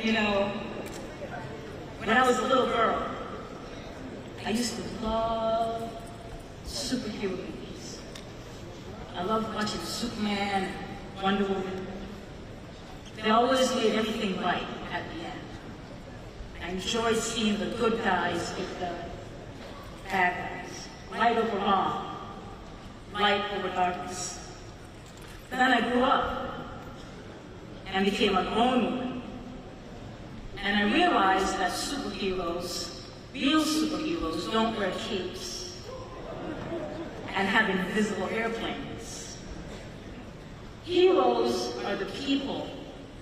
You know, when I was a little girl, I used to love superhero movies. I loved watching Superman and Wonder Woman. They always made everything right at the end. I enjoyed seeing the good guys with the bad guys. Right over wrong, light over darkness. Then I grew up and became a grown woman. And I realized that superheroes, real superheroes, don't wear capes and have invisible airplanes. Heroes are the people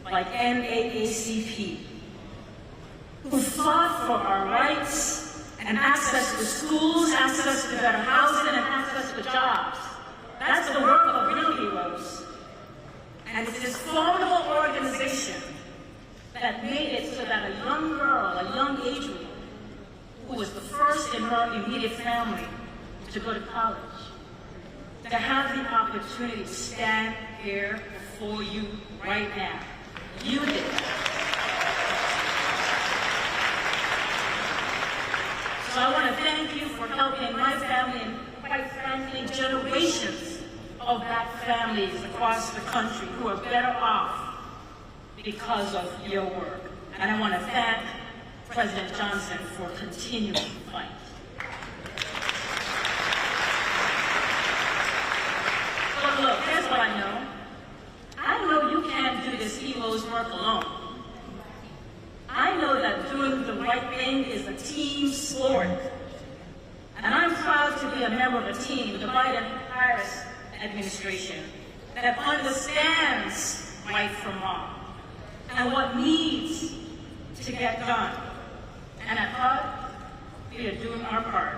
like NAACP who fought for our rights and access to schools, access to better housing, and access to jobs. That's the work of real heroes. And it's this formidable organization that made it so that a young girl, a young age group, who was the first in her immediate family to go to college, to have the opportunity to stand here before you right now. You did. So I want to thank you for helping my family and, quite frankly, generations of black families across the country who are better off because of your work. And I want to thank President Johnson for continuing the fight. But look, here's what I know. I know you can't do this hero's work alone. I know that doing the right thing is a team sport. And I'm proud to be a member of a team, the Biden-Harris administration, that understands right from wrong and what needs to get done. And at HUD, we are doing our part.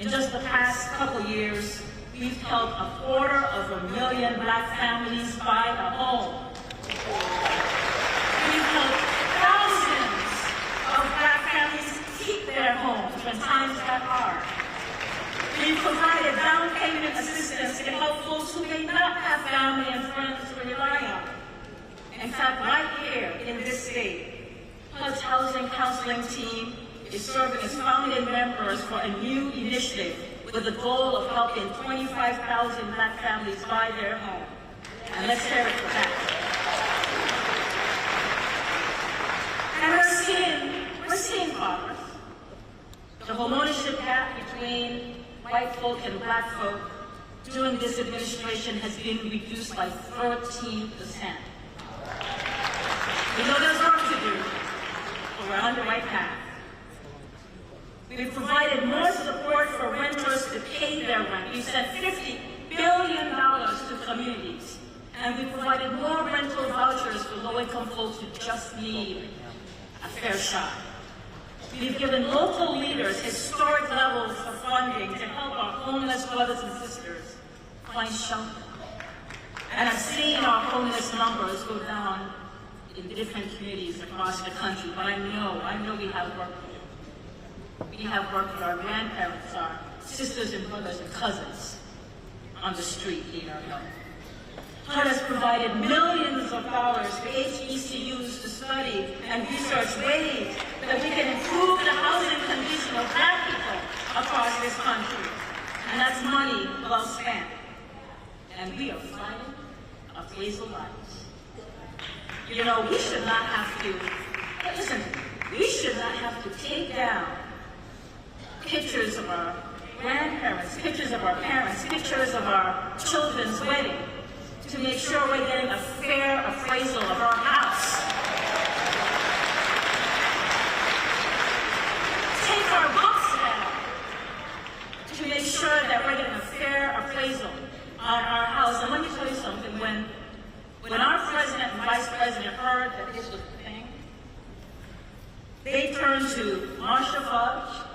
In just the past couple years, we've helped 250,000 black families buy a home. We've helped thousands of black families keep their homes when times got hard. We've provided down payment assistance to help folks who may not have family and friends to rely on. In fact, right here in this state, HUD's housing counseling team is serving as founding members for a new initiative with the goal of helping 25,000 black families buy their home. And let's hear it for that. And we're seeing progress. The homeownership gap between white folk and black folk during this administration has been reduced by 13%. We know there's work to do, but we're on the right path. We've provided more support for renters to pay their rent. We've sent $50 billion to communities, and we provided more rental vouchers for low-income folks who just need a fair shot. We've given local leaders historic levels of funding to help our homeless brothers and sisters find shelter. And I've seen our homeless numbers go down in different communities across the country, but I know we have work to do. We have work with our grandparents, our sisters and brothers and cousins on the street in our help. HUD has provided millions of dollars for HBCUs to study and research ways that we can improve the housing condition of black people across this country. And that's money well spent. And we are fighting appraisal rights. You know, we should not have to take down pictures of our grandparents, pictures of our parents, pictures of our children's wedding to make sure we're getting a fair appraisal of our house. Take our books down to make sure that we're getting a fair appraisal on our house. And let me tell you something, when our president and vice president heard that this was the thing, they turned to Marsha Fudge,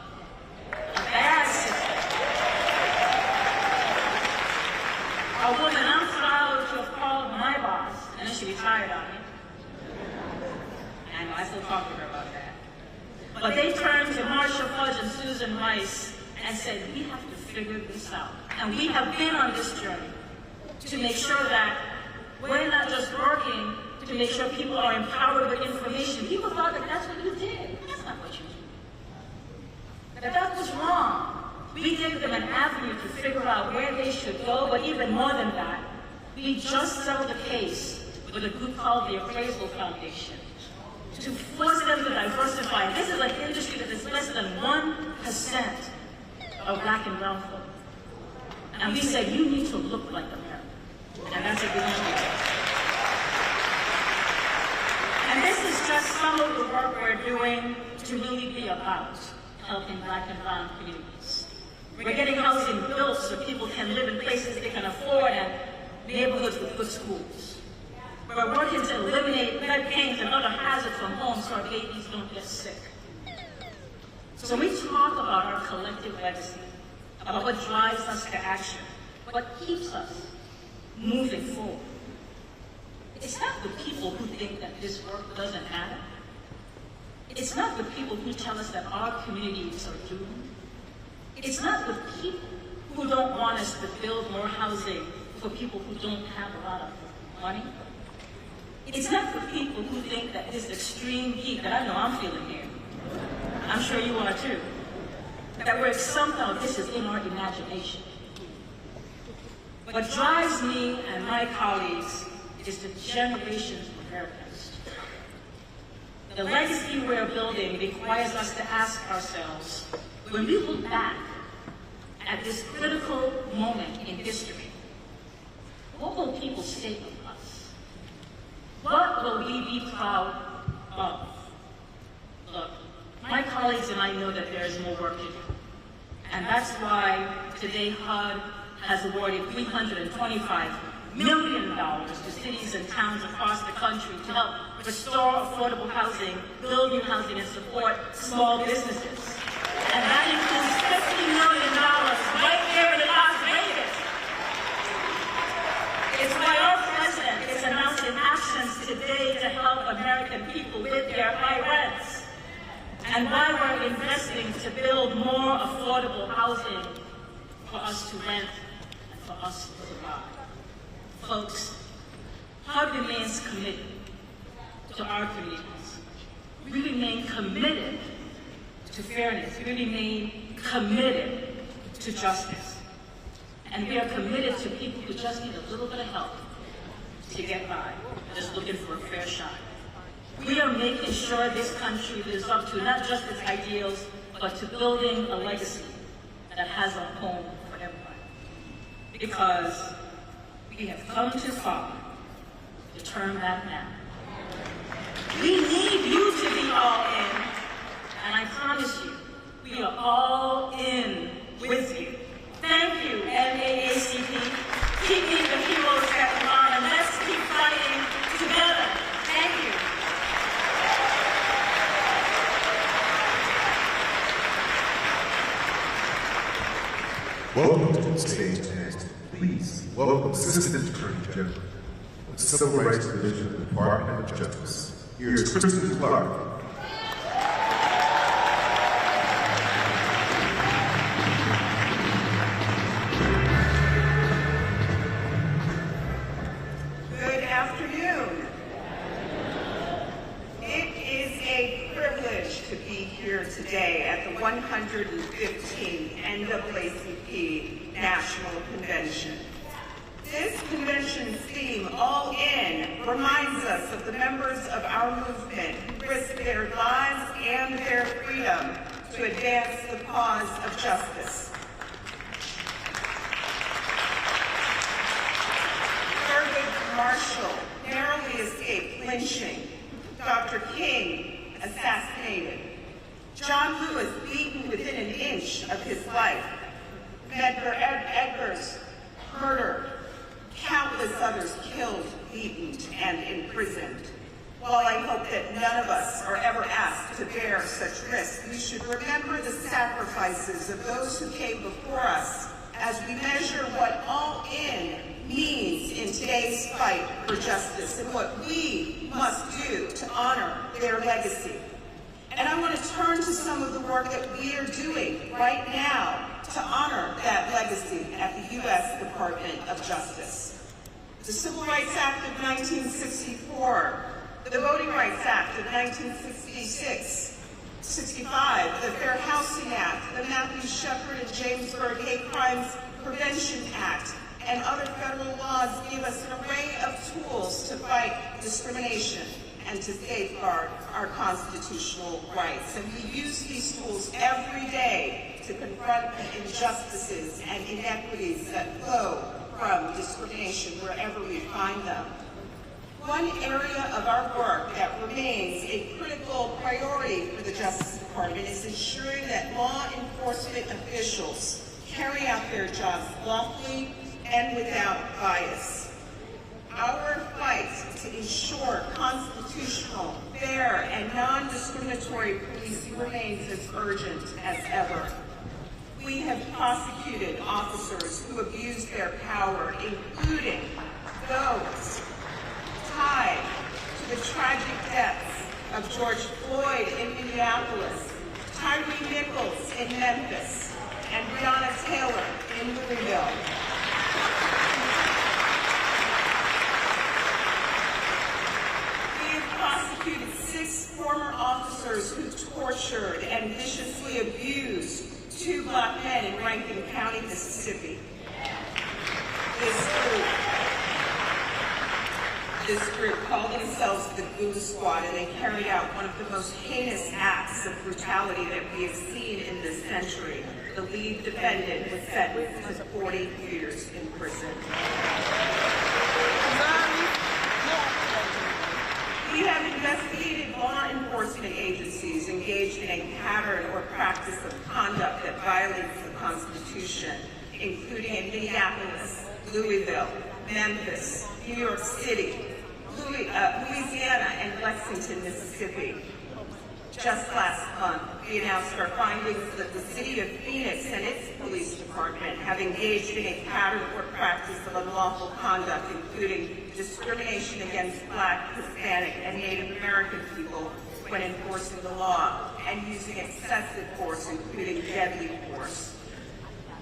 a bad sister, a woman I'm proud to have called my boss, and then she retired on me. I know, I still talk to her about that. But they turned to Marsha Fudge and Susan Rice and said, we have to figure this out. And we have been on this journey to make sure that we're not just working to make sure people are empowered with information, We gave them an avenue to figure out where they should go, but even more than that, we just settled the case with a group called the Appraisal Foundation to force them to diversify. This is an industry that is less than 1% of black and brown folk. And we said, you need to look like America. And that's a good idea. And this is just some of the work we're doing to really be about helping black and brown communities. We're getting housing built so people can live in places they can afford and neighborhoods with good schools. We're working to eliminate lead paint and other hazards from homes so our babies don't get sick. So we talk about our collective legacy, about what drives us to action, what keeps us moving forward. It's not the people who think that this work doesn't matter. It's not the people who tell us that our communities are doomed. It's not the people who don't want us to build more housing for people who don't have a lot of money. It's not the people who think that this extreme heat that I know I'm feeling here, I'm sure you are too, that somehow this is in our imagination. What drives me and my colleagues is the generations of Americans. The legacy we're building requires us to ask ourselves, when we look back at this critical moment in history, what will people say of us? What will we be proud of? Look, my colleagues and I know that there is more work to do. And that's why today HUD has awarded $325 million to cities and towns across the country to help restore affordable housing, build new housing, and support small businesses. And that includes $50 million right here in Las Vegas. It's why our president is announcing actions today to help American people with their high rents. And why we're investing to build more affordable housing for us to rent and for us to survive. Folks, HUD remains committed to our communities. We remain committed to fairness. We remain committed to justice. And we are committed to people who just need a little bit of help to get by, just looking for a fair shot. We are making sure this country lives up to not just its ideals, but to building a legacy that has a home for everybody. Because we have come too far to turn back now. We need you to be all in, and I promise you, we are all in with you. Thank you, NAACP. Keep being the heroes that we are, and let's keep fighting together. Thank you. Welcome to the stage next. Please welcome Assistant Attorney General of the Civil Rights Division of the Department of Justice. Here's Kristen Clark. Good afternoon. It is a privilege to be here today at the 115th NAACP National Convention. This convention's theme, All In, reminds us of the members of our movement who risked their lives and their freedom to advance the cause of justice. Thurgood Marshall narrowly escaped lynching. Dr. King assassinated. John Lewis beaten within an inch of his life. Medgar Evers murdered. Countless others killed, beaten, and imprisoned. While I hope that none of us are ever asked to bear such risk, we should remember the sacrifices of those who came before us as we measure what all in means in today's fight for justice and what we must do to honor their legacy. And I want to turn to some of the work that we are doing right now to honor that legacy at the U.S. Department of Justice. The Civil Rights Act of 1964, the Voting Rights Act of 1966, 65, the Fair Housing Act, the Matthew Shepard and Jamesburg Hate Crimes Prevention Act, and other federal laws give us an array of tools to fight discrimination and to safeguard our constitutional rights. And we use these tools every day to confront the injustices and inequities that flow from discrimination wherever we find them. One area of our work that remains a critical priority for the Justice Department is ensuring that law enforcement officials carry out their jobs lawfully and without bias. Our fight to ensure constitutional, fair, and non-discriminatory policing remains as urgent as ever. We have prosecuted officers who abused their power, including those tied to the tragic deaths of George Floyd in Minneapolis, Tyree Nichols in Memphis, and Breonna Taylor in Louisville. We have prosecuted 6 former officers who tortured and viciously abused 2 black men in Rankin County, Mississippi. This group called themselves the Goon Squad, and they carried out one of the most heinous acts of brutality that we have seen in this century. The lead defendant was sentenced to 40 years in prison. We have investigated law enforcement agencies engaged in a pattern or practice of conduct that violates the Constitution, including in Minneapolis, Louisville, Memphis, New York City, Louisiana, and Lexington, Mississippi. Just last month, we announced our findings that the city of Phoenix and its police department have engaged in a pattern or practice of unlawful conduct, including discrimination against Black, Hispanic, and Native American people when enforcing the law, and using excessive force, including deadly force.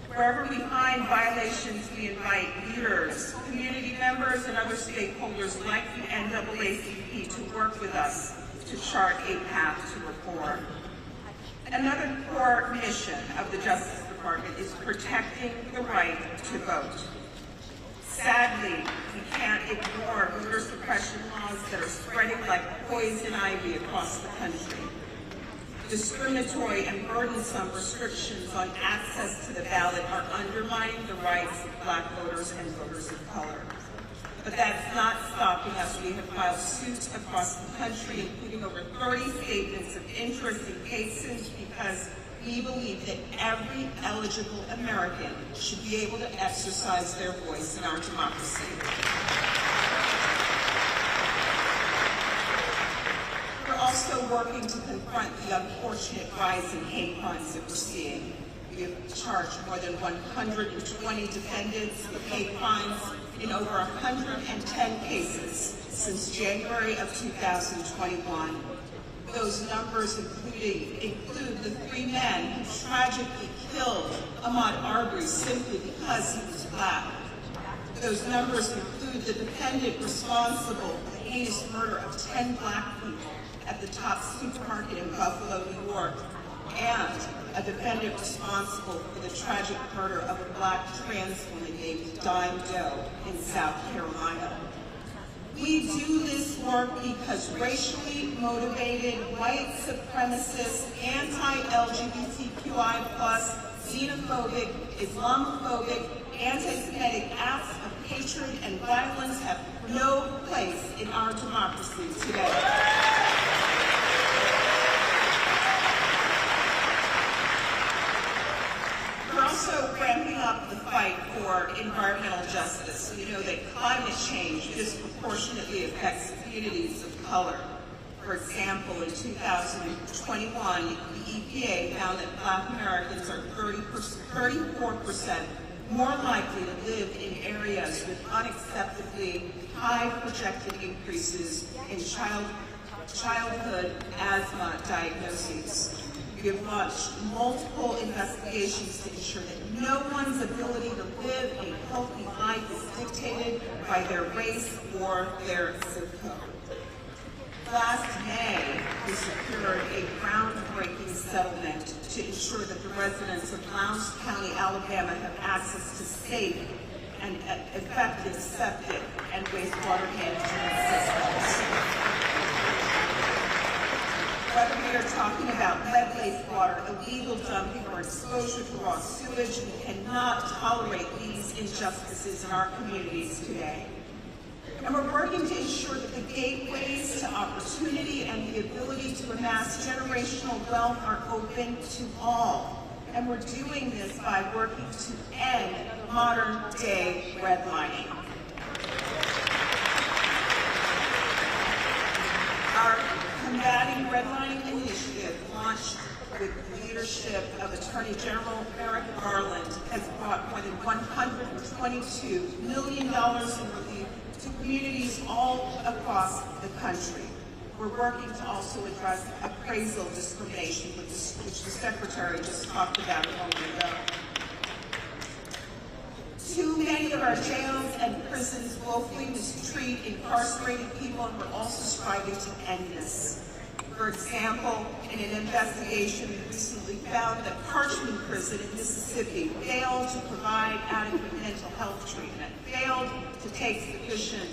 Wherever we find violations, we invite leaders, community members, and other stakeholders like the NAACP to work with us to chart a path to reform. Another core mission of the Justice Department is protecting the right to vote. Sadly, we can't ignore voter suppression laws that are spreading like poison ivy across the country. Discriminatory and burdensome restrictions on access to the ballot are undermining the rights of Black voters and voters of color. But that's not stopping us. We have filed suits across the country, including over 30 statements of interest in cases, because we believe that every eligible American should be able to exercise their voice in our democracy. We're also working to confront the unfortunate rise in hate crimes that we're seeing. We have charged more than 120 defendants with hate crimes in over 110 cases since January of 2021. Those numbers include the 3 men who tragically killed Ahmaud Arbery simply because he was Black. Those numbers include the defendant responsible for the heinous murder of 10 Black people at the Top Supermarket in Buffalo, New York, and a defendant responsible for the tragic murder of a Black trans woman named Dime Doe in South Carolina. We do this work because racially motivated, white supremacist, anti-LGBTQI+, xenophobic, Islamophobic, anti-Semitic acts of hatred and violence have no place in our democracy today. We're also ramping up the fight for environmental justice. We know that climate change disproportionately affects communities of color. For example, in 2021, the EPA found that Black Americans are 34% more likely to live in areas with unacceptably high projected increases in childhood asthma diagnoses. We have launched multiple investigations to ensure that no one's ability to live a healthy life is dictated by their race or their zip code. Last May, we secured a groundbreaking settlement to ensure that the residents of Lowndes County, Alabama have access to safe and effective septic and wastewater management systems. Whether we are talking about lead wastewater, illegal dumping, or exposure to raw sewage, we cannot tolerate these injustices in our communities today. And we're working to ensure that the gateways to opportunity and the ability to amass generational wealth are open to all. And we're doing this by working to end modern-day redlining. Our Combating Redlining Initiative, launched with the leadership of Attorney General Merrick Garland, has brought more than $122 million in relief to communities all across the country. We're working to also address appraisal discrimination, which the Secretary just talked about a moment ago. Too many of our jails and prisons woefully mistreat incarcerated people, and we're also striving to end this. For example, in an investigation, we recently found that Parchman Prison in Mississippi failed to provide adequate mental health treatment, failed to take sufficient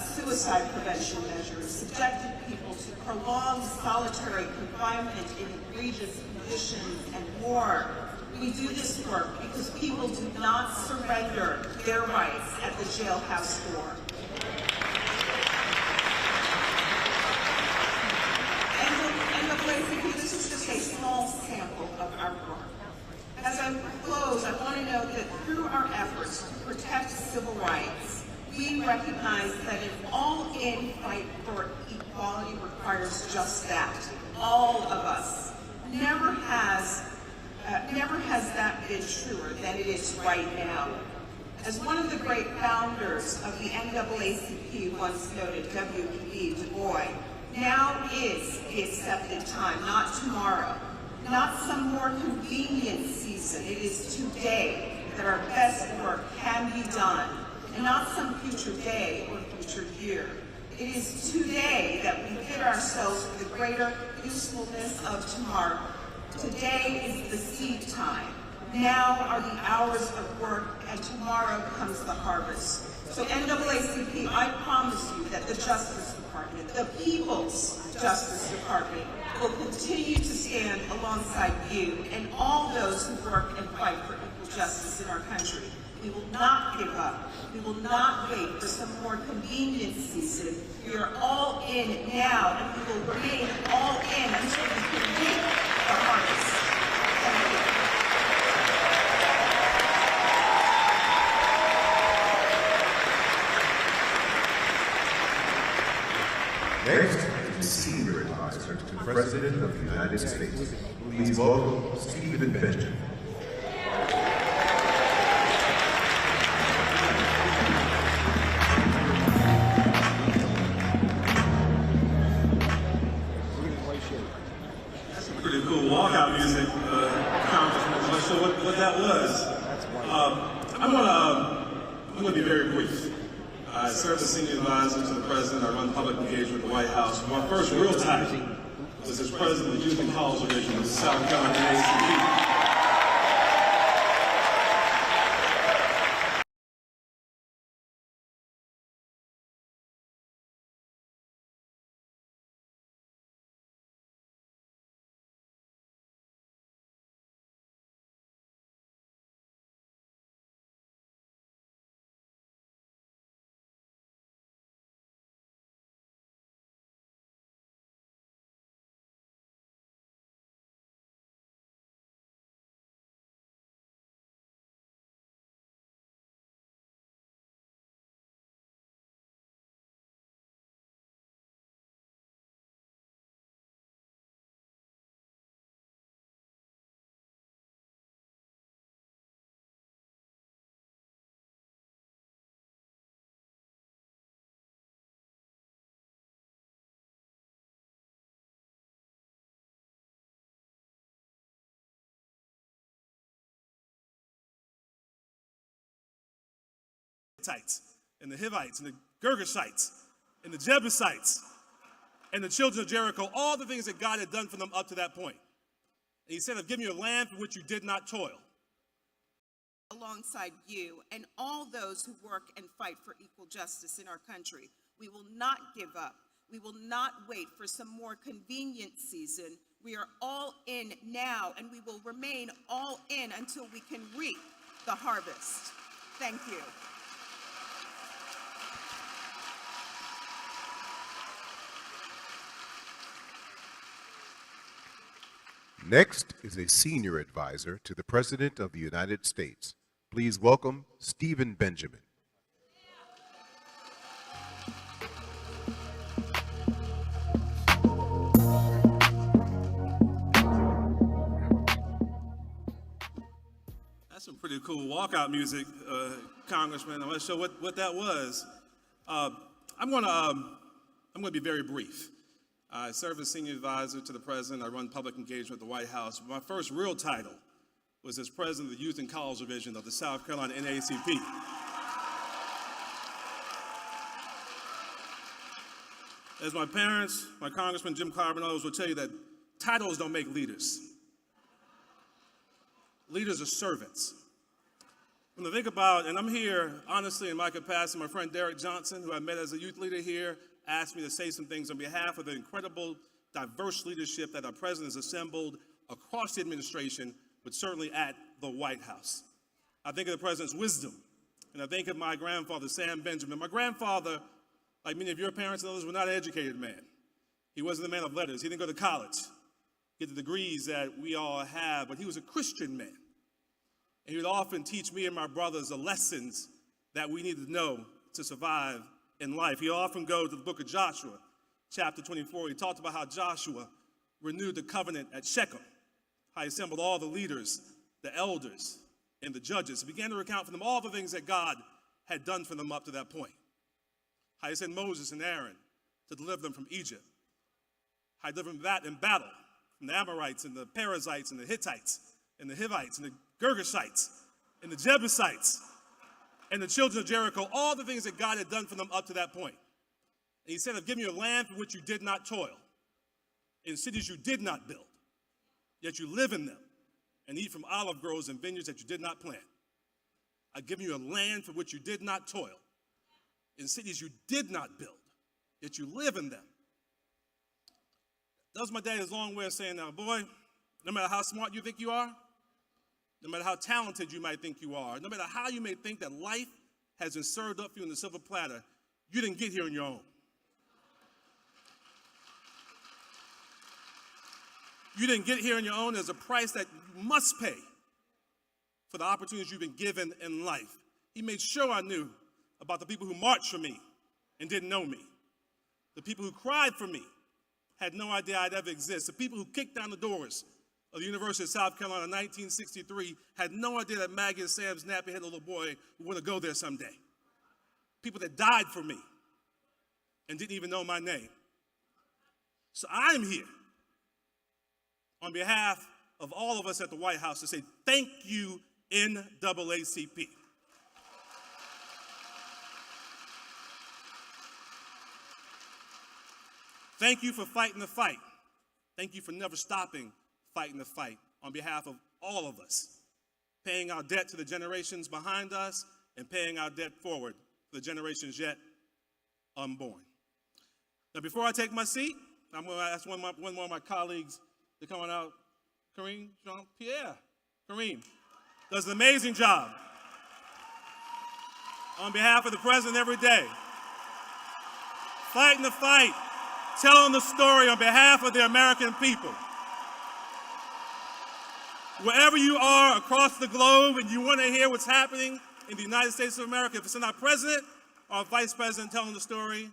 suicide prevention measures, subjected people to prolonged solitary confinement in egregious conditions, and more. We do this work because people do not surrender their rights at the jailhouse door. This is just a small sample of our work. As I close, I want to note that through our efforts to protect civil rights, we recognize that an all-in fight for equality requires just that. All of us. Never has that been truer than it is right now. As one of the great founders of the NAACP once noted, W.E.B. Du Bois, now is the accepted time, not tomorrow, not some more convenient season. It is today that our best work can be done, and not some future day or future year. It is today that we fit ourselves for the greater usefulness of tomorrow. Today is the seed time. Now are the hours of work, and tomorrow comes the harvest. So NAACP, I promise you that the Justice Department, the People's Justice Department, will continue to stand alongside you and all those who work and fight for equal justice in our country. We will not give up. We will not wait for some more convenient season. We are all in now, and we will remain all in until we can reap the harvest. Thank you. Next is the Senior Advisor to the President of the United States. Please welcome Stephen Benjamin. That's some pretty cool walkout music, Congressman. I'm not sure what that was. I'm gonna be very brief. I served as senior advisor to the president. I run public engagement at the White House. My first real time was as president of the Youth and College Division of the South Carolina NAACP. And the Hivites, and the Girgashites, and the Jebusites, and the children of Jericho, all the things that God had done for them up to that point. And he said, I've given you a land for which you did not toil. Alongside you and all those who work and fight for equal justice in our country. We will not give up. We will not wait for some more convenient season. We are all in now, and we will remain all in until we can reap the harvest. Thank you. Next is a senior advisor to the President of the United States. Please welcome Stephen Benjamin. That's some pretty cool walkout music, Congressman. I'm not sure what that was. I'm going to be very brief. I serve as senior advisor to the president. I run public engagement at the White House. My first real title was as president of the Youth and College Division of the South Carolina NAACP. As my parents, my Congressman Jim Clyburn and others will tell you that titles don't make leaders. Leaders are servants. When I think about, and I'm here honestly in my capacity, my friend Derek Johnson, who I met as a youth leader here, asked me to say some things on behalf of the incredible, diverse leadership that our president has assembled across the administration, but certainly at the White House. I think of the president's wisdom, and I think of my grandfather, Sam Benjamin. My grandfather, like many of your parents and others, was not an educated man. He wasn't a man of letters. He didn't go to college, get the degrees that we all have, but he was a Christian man. And he would often teach me and my brothers the lessons that we need to know to survive in life. He often go to the book of Joshua, chapter 24. He talked about how Joshua renewed the covenant at Shechem, how he assembled all the leaders, the elders, and the judges. He began to recount for them all the things that God had done for them up to that point. How he sent Moses and Aaron to deliver them from Egypt. How he delivered them in battle from the Amorites and the Perizzites and the Hittites and the Hivites and the Girgashites and the Jebusites and the children of Jericho, all the things that God had done for them up to that point. And he said, I've given you a land for which you did not toil, in cities you did not build, yet you live in them and eat from olive groves and vineyards that you did not plant. I've given you a land for which you did not toil, in cities you did not build, yet you live in them. That was my daddy's long way of saying, now, boy, no matter how smart you think you are, no matter how talented you might think you are, no matter how you may think that life has been served up for you in the silver platter, you didn't get here on your own. You didn't get here on your own. There's a price that you must pay for the opportunities you've been given in life. He made sure I knew about the people who marched for me and didn't know me. The people who cried for me, had no idea I'd ever exist. The people who kicked down the doors of the University of South Carolina in 1963 had no idea that Maggie and Sam's nappy-headed little boy would want to go there someday. People that died for me and didn't even know my name. So I'm here on behalf of all of us at the White House to say thank you, NAACP. Thank you for fighting the fight. Thank you for never stopping fighting the fight on behalf of all of us, paying our debt to the generations behind us and paying our debt forward to the generations yet unborn. Now, before I take my seat, I'm going to ask one more of my colleagues to come on out. Kareem Jean-Pierre. Kareem does an amazing job on behalf of the president every day, fighting the fight, telling the story on behalf of the American people. Wherever you are across the globe and you want to hear what's happening in the United States of America, if it's not our president or our vice president telling the story,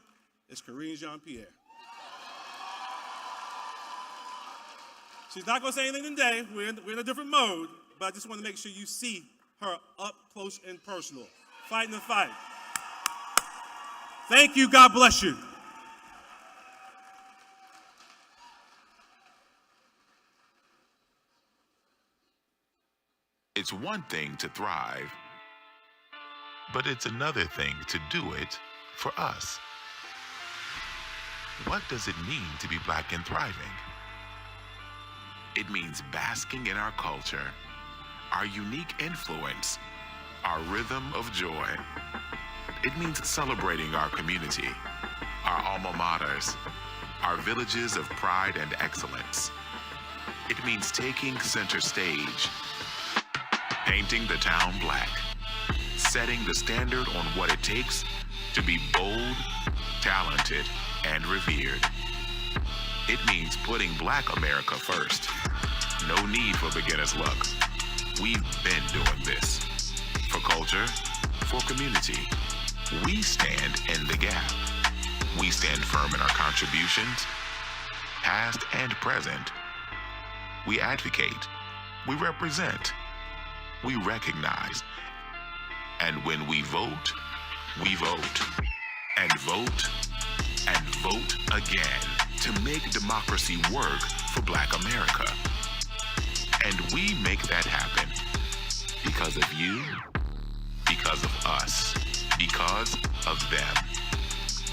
it's Kareem Jean-Pierre. She's not going to say anything today. We're in a different mode, but I just want to make sure you see her up close and personal, fighting the fight. Thank you. God bless you. It's one thing to thrive, but it's another thing to do it for us. What does it mean to be Black and thriving? It means basking in our culture, our unique influence, our rhythm of joy. It means celebrating our community, our alma maters, our villages of pride and excellence. It means taking center stage, painting the town black, setting the standard on what it takes to be bold, talented, and revered. It means putting Black America first. No need for beginner's luck. We've been doing this. For culture, for community. We stand in the gap. We stand firm in our contributions, past and present. We advocate. We represent. We recognize. And when we vote, and vote, and vote again to make democracy work for Black America. And we make that happen because of you, because of us, because of them.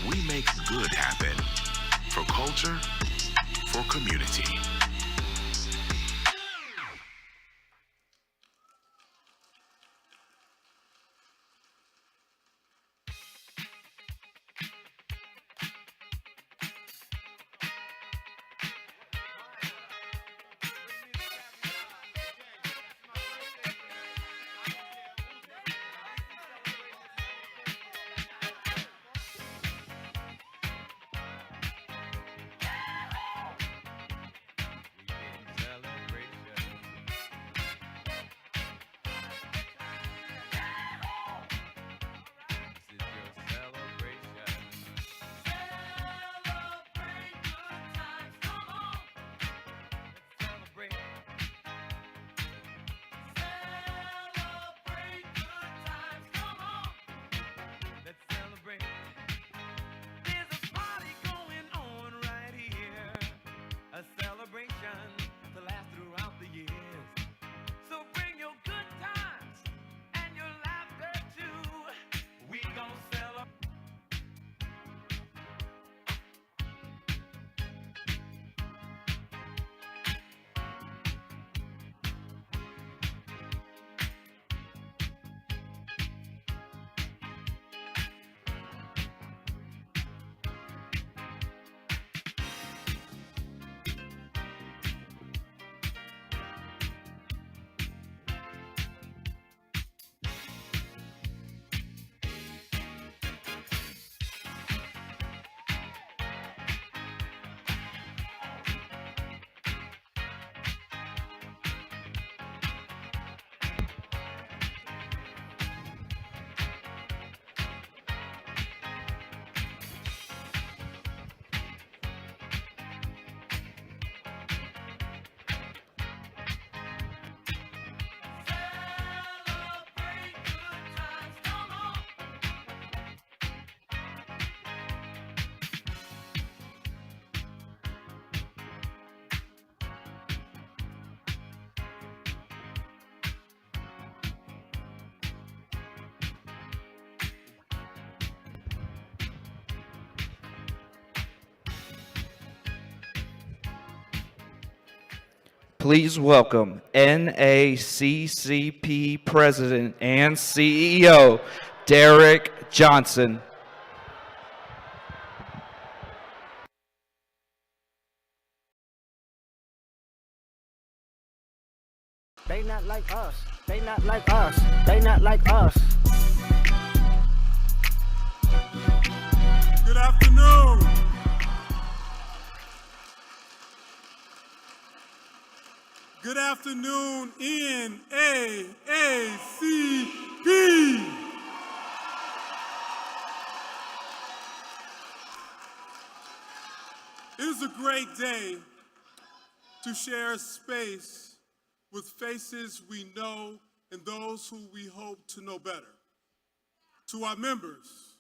We make good happen for culture, for community. Please welcome NAACP President and CEO, Derek Johnson. They not like us. They not like us. They not like us. Good afternoon. Good afternoon, NAACP. It is a great day to share space with faces we know and those who we hope to know better. To our members,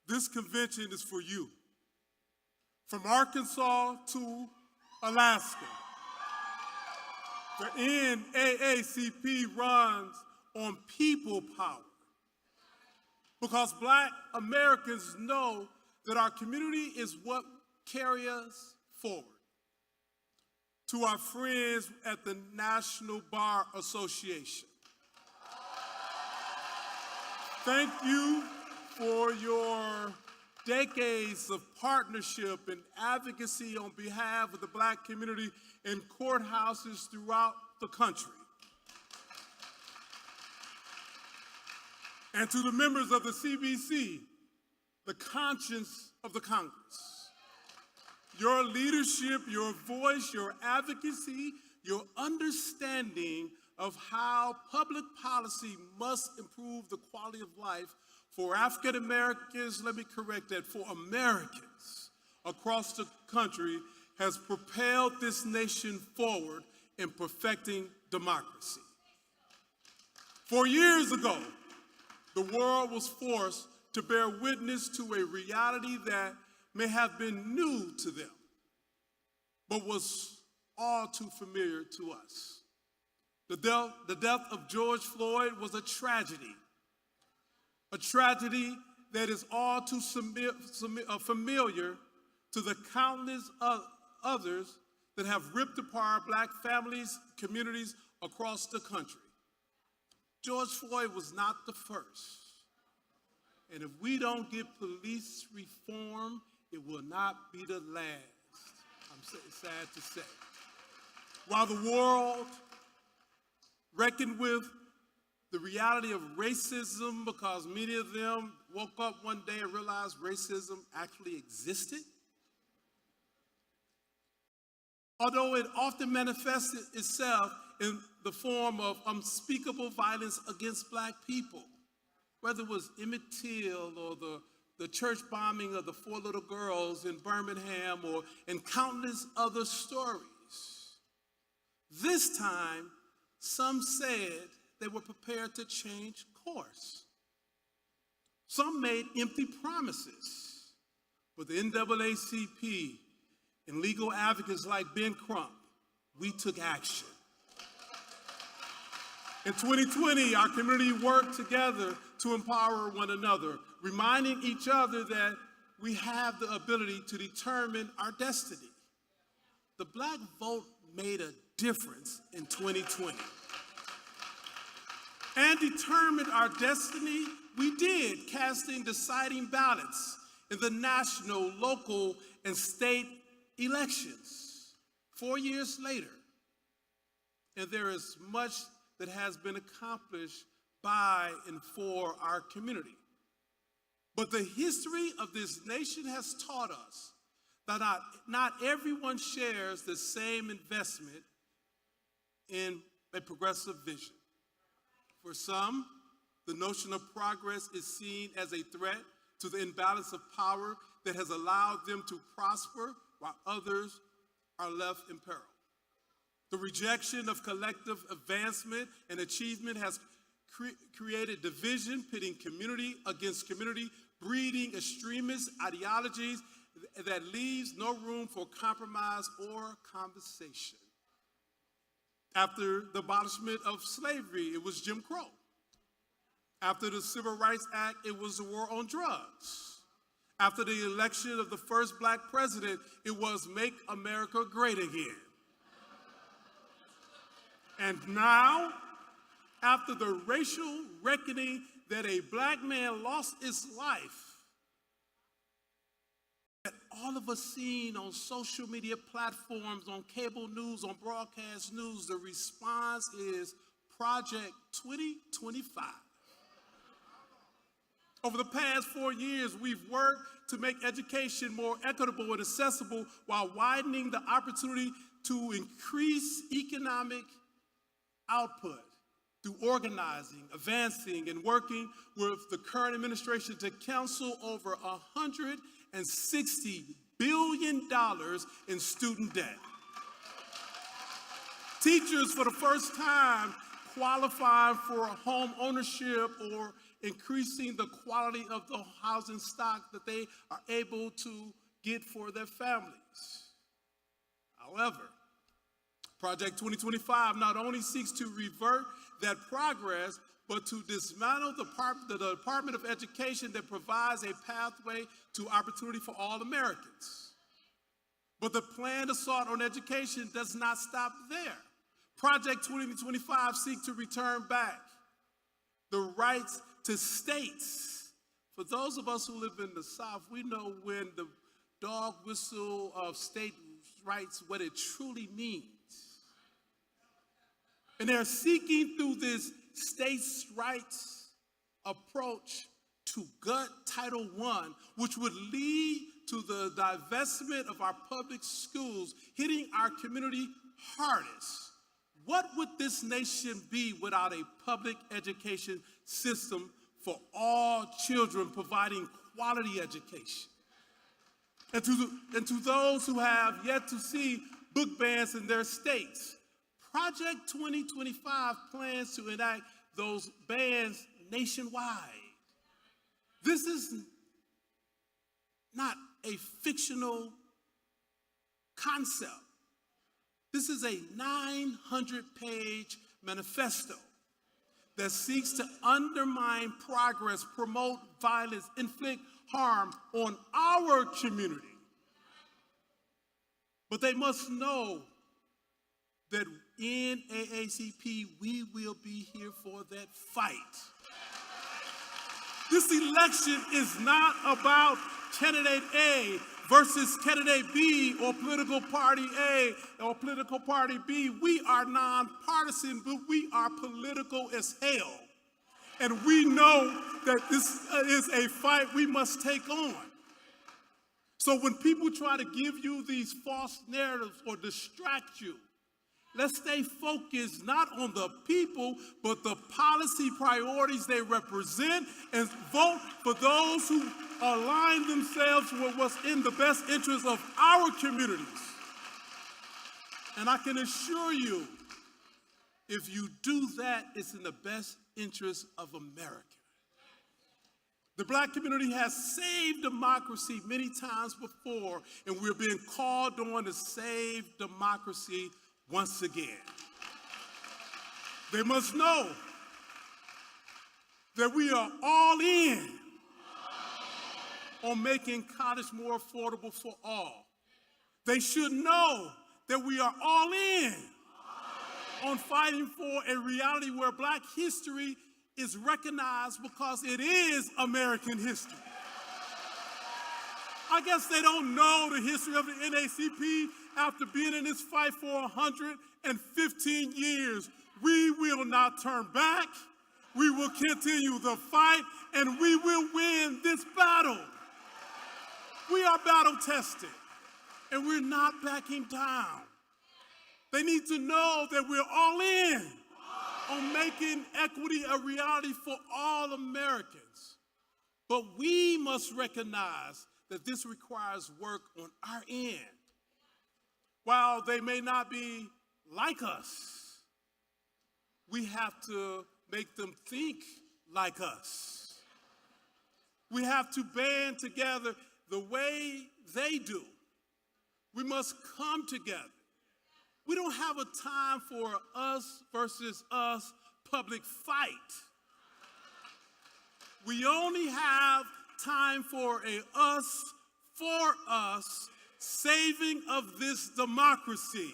this convention is for you. From Arkansas to Alaska, the NAACP runs on people power because Black Americans know that our community is what carries us forward. to our friends at the National Bar Association. Thank you for your decades of partnership and advocacy on behalf of the Black community in courthouses throughout the country. And to the members of the CBC, the conscience of the Congress. Your leadership, your voice, your advocacy, your understanding of how public policy must improve the quality of life for African Americans, let me correct that, for Americans across the country has propelled this nation forward in perfecting democracy. 4 years ago, the world was forced to bear witness to a reality that may have been new to them, but was all too familiar to us. The death of George Floyd was a tragedy that is all too familiar to the countless others that have ripped apart Black families, communities across the country. George Floyd was not the first. And if we don't get police reform, it will not be the last. I'm sad to say. While the world reckoned with the reality of racism because many of them woke up one day and realized racism actually existed, although it often manifested itself in the form of unspeakable violence against Black people, whether it was Emmett Till or the church bombing of the 4 little girls in Birmingham and countless other stories. This time, some said they were prepared to change course. Some made empty promises, but the NAACP and legal advocates like Ben Crump, we took action. In 2020, our community worked together to empower one another, reminding each other that we have the ability to determine our destiny. The Black vote made a difference in 2020. And determined our destiny, we did, casting deciding ballots in the national, local, and state elections 4 years later. And there is much that has been accomplished by and for our community. But the history of this nation has taught us that not everyone shares the same investment in a progressive vision. For some, the notion of progress is seen as a threat to the imbalance of power that has allowed them to prosper while others are left in peril. The rejection of collective advancement and achievement has created division, pitting community against community, breeding extremist ideologies that leaves no room for compromise or conversation. After the abolishment of slavery, it was Jim Crow. After the Civil Rights Act, it was the war on drugs. After the election of the first Black president, it was Make America Great Again. And now, after the racial reckoning that a Black man lost his life, that all of us seen on social media platforms, on cable news, on broadcast news, the response is Project 2025. Over the past 4 years, we've worked to make education more equitable and accessible while widening the opportunity to increase economic output through organizing, advancing, and working with the current administration to cancel over $160 billion in student debt. Teachers, for the first time, qualify for home ownership or increasing the quality of the housing stock that they are able to get for their families. However, Project 2025 not only seeks to revert that progress, but to dismantle the Department of Education that provides a pathway to opportunity for all Americans. But the planned assault on education does not stop there. Project 2025 seeks to return back the rights to states. For those of us who live in the South, we know when the dog whistle of state rights, what it truly means. And they're seeking through this states' rights approach to gut Title I, which would lead to the divestment of our public schools, hitting our community hardest. What would this nation be without a public education system for all children, providing quality education? And to those who have yet to see book bans in their states, Project 2025 plans to enact those bans nationwide. This is not a fictional concept. This is a 900-page manifesto that seeks to undermine progress, promote violence, inflict harm on our community. But they must know that in NAACP, we will be here for that fight. This election is not about candidate A versus candidate B or political party A or political party B. We are nonpartisan, but we are political as hell. And we know that this is a fight we must take on. So when people try to give you these false narratives or distract you, let's stay focused not on the people, but the policy priorities they represent, and vote for those who align themselves with what's in the best interest of our communities. And I can assure you, if you do that, it's in the best interest of America. The Black community has saved democracy many times before, and we're being called on to save democracy once again. They must know that we are all in on making college more affordable for all. They should know that we are all in on fighting for a reality where Black history is recognized because it is American history. I guess they don't know the history of the NAACP after being in this fight for 115 years. We will not turn back. We will continue the fight, and we will win this battle. We are battle tested, and we're not backing down. They need to know that we're all in on making equity a reality for all Americans. But we must recognize that this requires work on our end. While they may not be like us, we have to make them think like us. We have to band together the way they do. We must come together. We don't have a time for us versus us public fight. We only have time for a us for us saving of this democracy.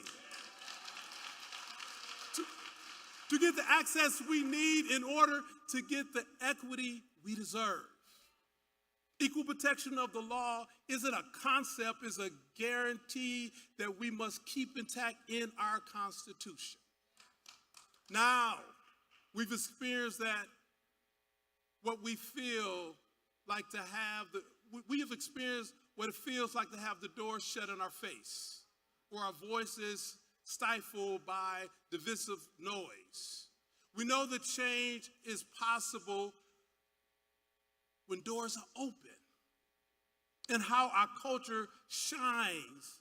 To get the access we need in order to get the equity we deserve. Equal protection of the law isn't a concept, it's a guarantee that we must keep intact in our Constitution. Now, we've experienced that what we feel like to have we have experienced what it feels like to have the door shut in our face, or our voices stifled by divisive noise. We know that change is possible when doors are open, and how our culture shines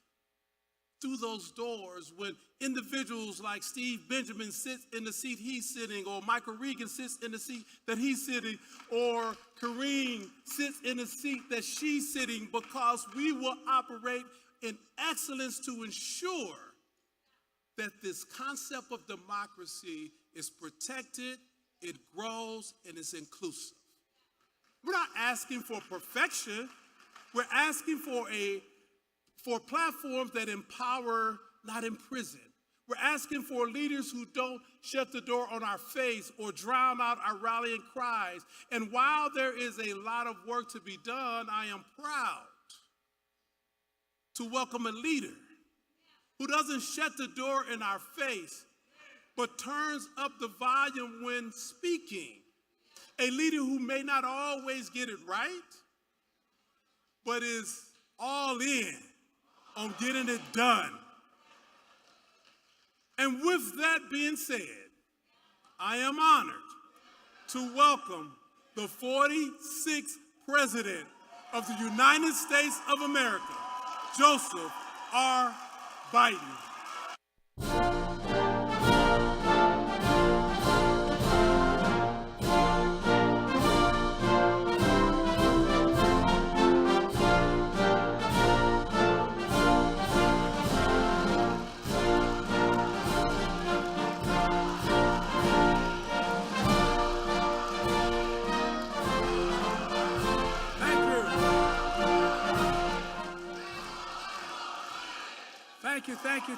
through those doors when individuals like Steve Benjamin sits in the seat he's sitting, or Michael Regan sits in the seat that he's sitting, or Karine sits in the seat that she's sitting, because we will operate in excellence to ensure that this concept of democracy is protected, it grows, and is inclusive. We're not asking for perfection. We're asking for a for platforms that empower, not imprison. We're asking for leaders who don't shut the door on our face or drown out our rallying cries. And while there is a lot of work to be done, I am proud to welcome a leader who doesn't shut the door in our face, but turns up the volume when speaking. A leader who may not always get it right, but is all in on getting it done. And with that being said, I am honored to welcome the 46th President of the United States of America, Joseph R. Biden.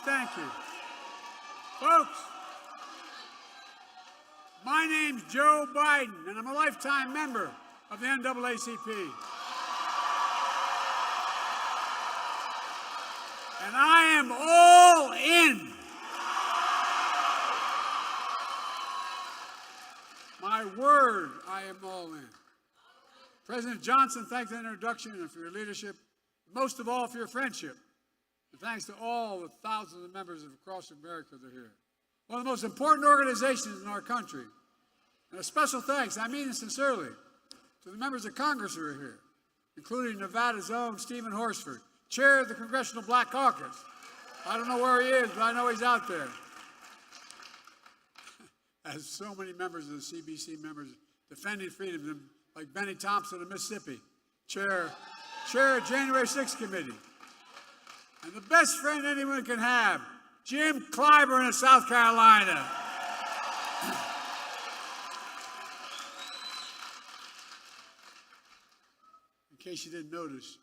Thank you. Folks, my name's Joe Biden, and I'm a lifetime member of the NAACP. And I am all in. My word, I am all in. President Johnson, thanks for the introduction and for your leadership, most of all for your friendship. And thanks to all the thousands of members across America that are here. One of the most important organizations in our country. And a special thanks, I mean it sincerely, to the members of Congress who are here, including Nevada's own Stephen Horsford, chair of the Congressional Black Caucus. I don't know where he is, but I know he's out there. As so many members of the CBC members defending freedom, like Benny Thompson of Mississippi, chair of January 6th Committee. And the best friend anyone can have, Jim Clyburn of South Carolina. In case you didn't notice,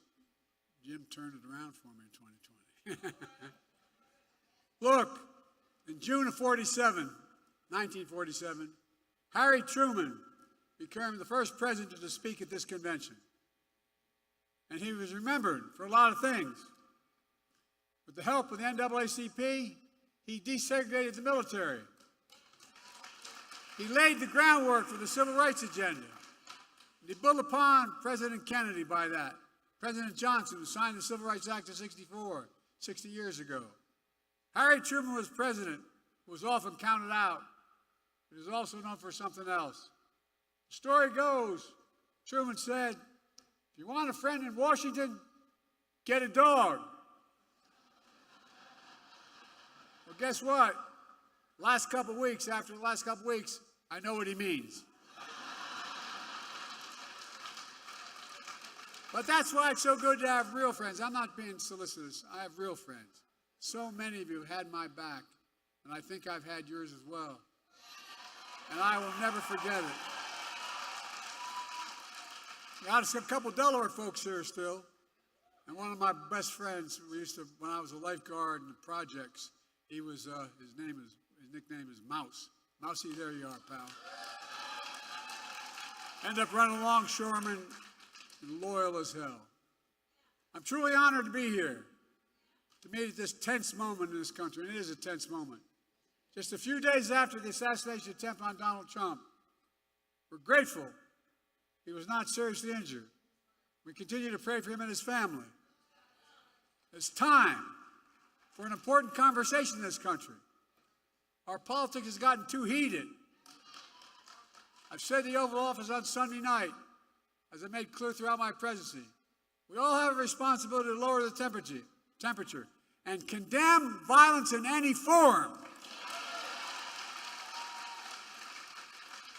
Jim turned it around for me in 2020. Look, in June of 1947, Harry Truman became the first president to speak at this convention. And he was remembered for a lot of things. With the help of the NAACP, he desegregated the military. He laid the groundwork for the civil rights agenda. And he built upon President Kennedy by that. President Johnson, who signed the Civil Rights Act of '64, 60 years ago. Harry Truman was president, who was often counted out, but he was also known for something else. The story goes, Truman said, if you want a friend in Washington, get a dog. Well, guess what? After the last couple of weeks, I know what he means. But that's why it's so good to have real friends. I'm not being solicitous. I have real friends. So many of you had my back, and I think I've had yours as well. And I will never forget it. Got a couple Delaware folks here still. And one of my best friends, when I was a lifeguard in the projects, he was, his nickname is Mouse. Mousy, there you are, pal. Ended up running longshoreman and loyal as hell. I'm truly honored to be here, to meet at this tense moment in this country, and it is a tense moment. Just a few days after the assassination attempt on Donald Trump, we're grateful he was not seriously injured. We continue to pray for him and his family. It's time for an important conversation in this country. Our politics has gotten too heated. I've said the Oval Office on Sunday night, as I made clear throughout my presidency, we all have a responsibility to lower the temperature and condemn violence in any form.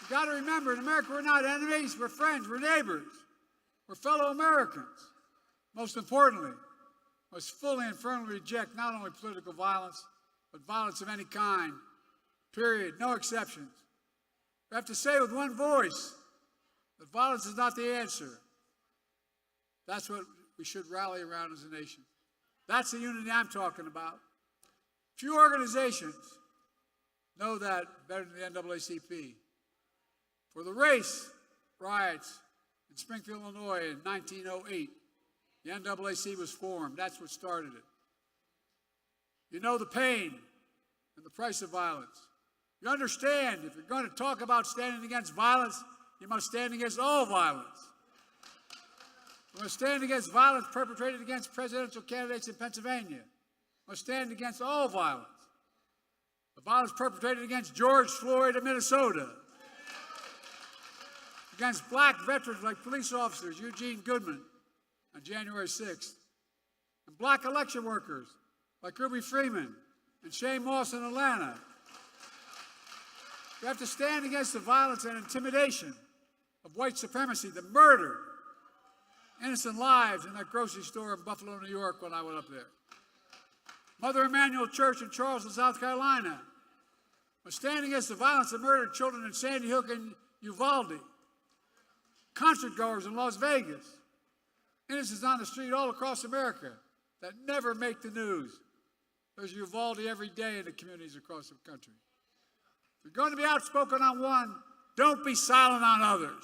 You've got to remember, in America, we're not enemies, we're friends, we're neighbors, we're fellow Americans. Most importantly, must fully and firmly reject not only political violence, but violence of any kind, period, no exceptions. We have to say with one voice that violence is not the answer. That's what we should rally around as a nation. That's the unity I'm talking about. Few organizations know that better than the NAACP. For the race riots in Springfield, Illinois in 1908, the NAACP was formed. That's what started it. You know the pain and the price of violence. You understand if you're going to talk about standing against violence, you must stand against all violence. You must stand against violence perpetrated against presidential candidates in Pennsylvania. You must stand against all violence. The violence perpetrated against George Floyd in Minnesota. Against black veterans like police officers Eugene Goodman on January 6th. And black election workers like Ruby Freeman and Shane Moss in Atlanta. You have to stand against the violence and intimidation of white supremacy that murdered innocent lives in that grocery store in Buffalo, New York when I went up there. Mother Emanuel Church in Charleston, South Carolina was standing against the violence that murdered children in Sandy Hook and Uvalde. Concert goers in Las Vegas. Innocents on the street all across America that never make the news. There's Uvalde every day in the communities across the country. If you're going to be outspoken on one, don't be silent on others.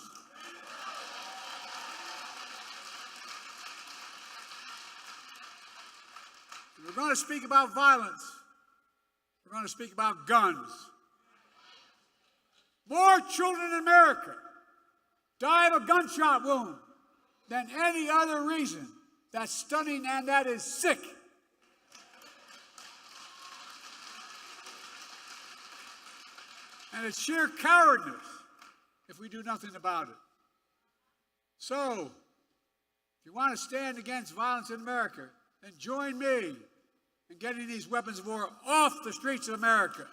If we're going to speak about violence, we're going to speak about guns. More children in America die of a gunshot wound than any other reason. That's stunning and that is sick. And it's sheer cowardness if we do nothing about it. So, if you want to stand against violence in America, then join me in getting these weapons of war off the streets of America.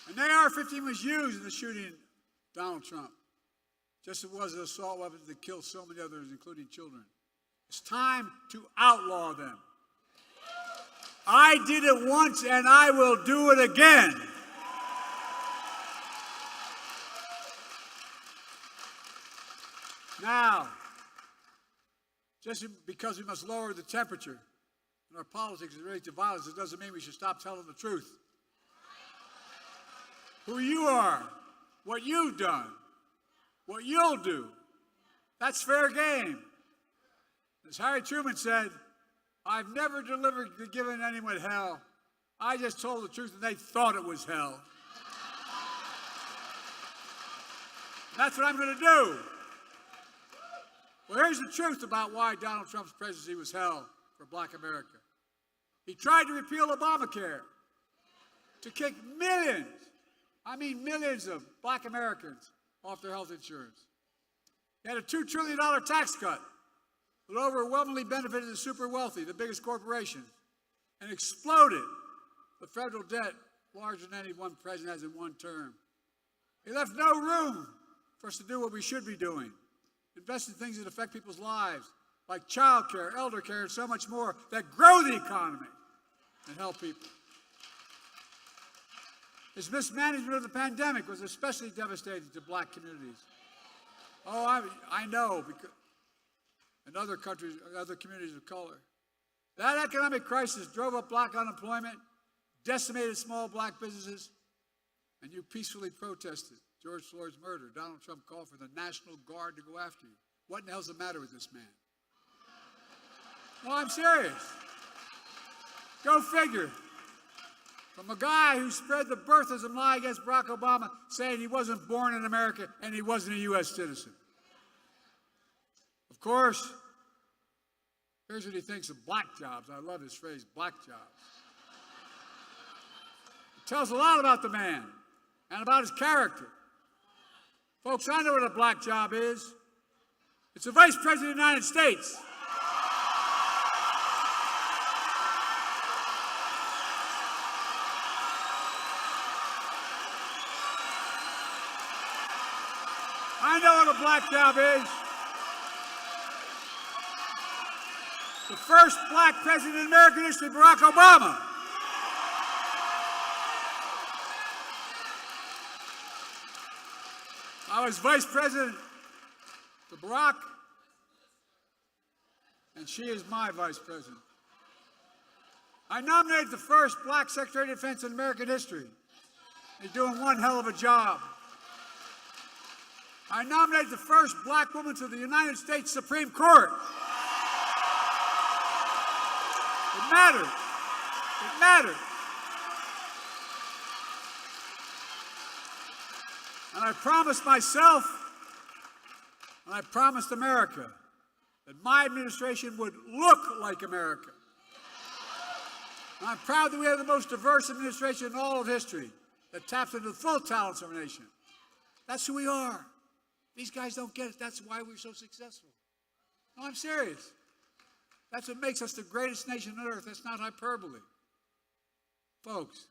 An AR-15 was used in the shooting of Donald Trump, just as it was an assault weapon that killed so many others, including children. It's time to outlaw them. I did it once and I will do it again. Now, just because we must lower the temperature in our politics as it relates to violence, it doesn't mean we should stop telling the truth. Who you are, what you've done, what you'll do, that's fair game. As Harry Truman said, I've never given anyone hell. I just told the truth and they thought it was hell. That's what I'm going to do. Well, here's the truth about why Donald Trump's presidency was hell for black America. He tried to repeal Obamacare to kick millions, I mean millions of black Americans off their health insurance. He had a $2 trillion tax cut that overwhelmingly benefited the super wealthy, the biggest corporations, and exploded the federal debt larger than any one president has in one term. He left no room for us to do what we should be doing. Invest in things that affect people's lives, like child care, elder care, and so much more that grow the economy and help people. His mismanagement of the pandemic was especially devastating to black communities. Oh, I know, because in other countries, other communities of color. That economic crisis drove up black unemployment, decimated small black businesses, and you peacefully protested George Floyd's murder. Donald Trump called for the National Guard to go after you. What in the hell's the matter with this man? No, I'm serious. Go figure. From a guy who spread the birthism lie against Barack Obama, saying he wasn't born in America and he wasn't a U.S. citizen. Of course, here's what he thinks of black jobs. I love his phrase, black jobs. It tells a lot about the man and about his character. Folks, I know what a black job is. It's the Vice President of the United States. I know what a black job is. The first black president in American history, Barack Obama. I was vice president to Barack, and she is my vice president. I nominated the first black Secretary of Defense in American history. He's doing one hell of a job. I nominated the first black woman to the United States Supreme Court. It mattered. It mattered. And I promised myself, and I promised America, that my administration would look like America. And I'm proud that we have the most diverse administration in all of history that taps into the full talents of our nation. That's who we are. These guys don't get it. That's why we're so successful. No, I'm serious. That's what makes us the greatest nation on earth. That's not hyperbole. Folks,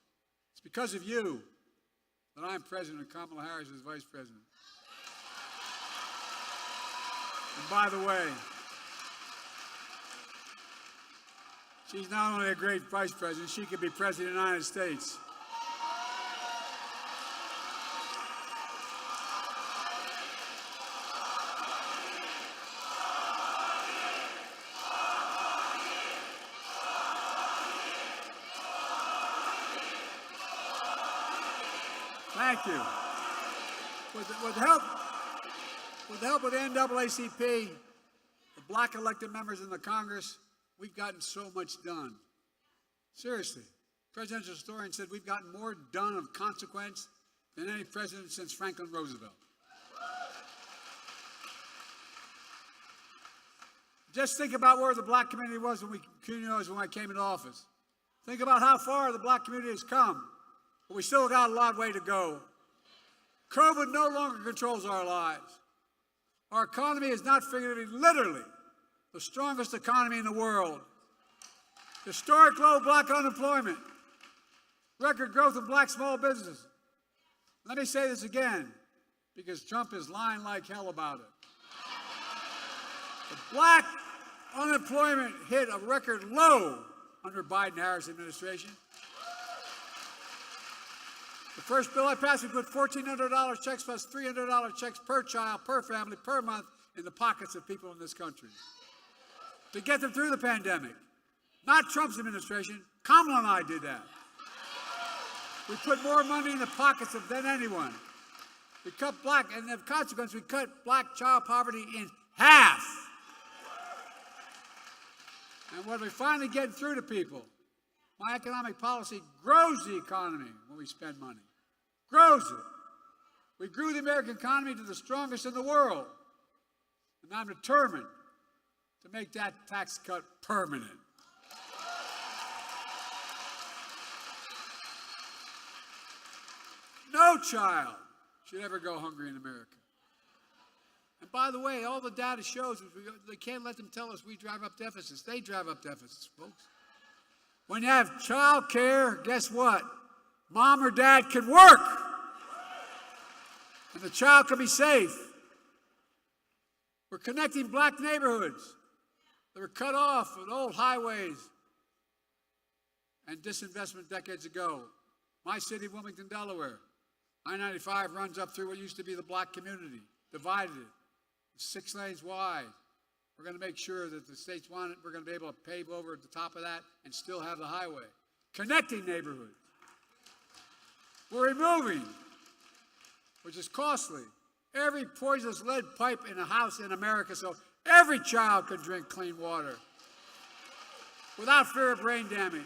it's because of you that I'm president and Kamala Harris is vice president. And by the way, she's not only a great vice president, she could be president of the United States. Thank you. With the help of the NAACP, the black elected members in the Congress, we've gotten so much done. Seriously. Presidential historian said we've gotten more done of consequence than any president since Franklin Roosevelt. Just think about where the black community was when I came into office. Think about how far the black community has come. But we still got a long way to go. COVID no longer controls our lives. Our economy is not figuratively, literally, the strongest economy in the world. Historic low black unemployment. Record growth in black small businesses. Let me say this again, because Trump is lying like hell about it. The black unemployment hit a record low under Biden-Harris administration. The first bill I passed, we put $1,400 checks plus $300 checks per child, per family, per month in the pockets of people in this country to get them through the pandemic. Not Trump's administration. Kamala and I did that. We put more money in the pockets of than anyone. We cut black, and as a consequence, we cut black child poverty in half. And what we're finally getting through to people, my economic policy grows the economy when we spend money. Grows it. We grew the American economy to the strongest in the world. And I'm determined to make that tax cut permanent. No child should ever go hungry in America. And by the way, all the data shows they can't let them tell us we drive up deficits. They drive up deficits, folks. When you have child care, guess what? Mom or dad can work. And the child can be safe. We're connecting black neighborhoods that were cut off with old highways and disinvestment decades ago. My city of Wilmington, Delaware, I-95 runs up through what used to be the black community, divided it, 6 lanes wide. We're going to make sure that the states want it. We're going to be able to pave over at the top of that and still have the highway. Connecting neighborhoods. We're removing, which is costly, every poisonous lead pipe in a house in America so every child can drink clean water without fear of brain damage.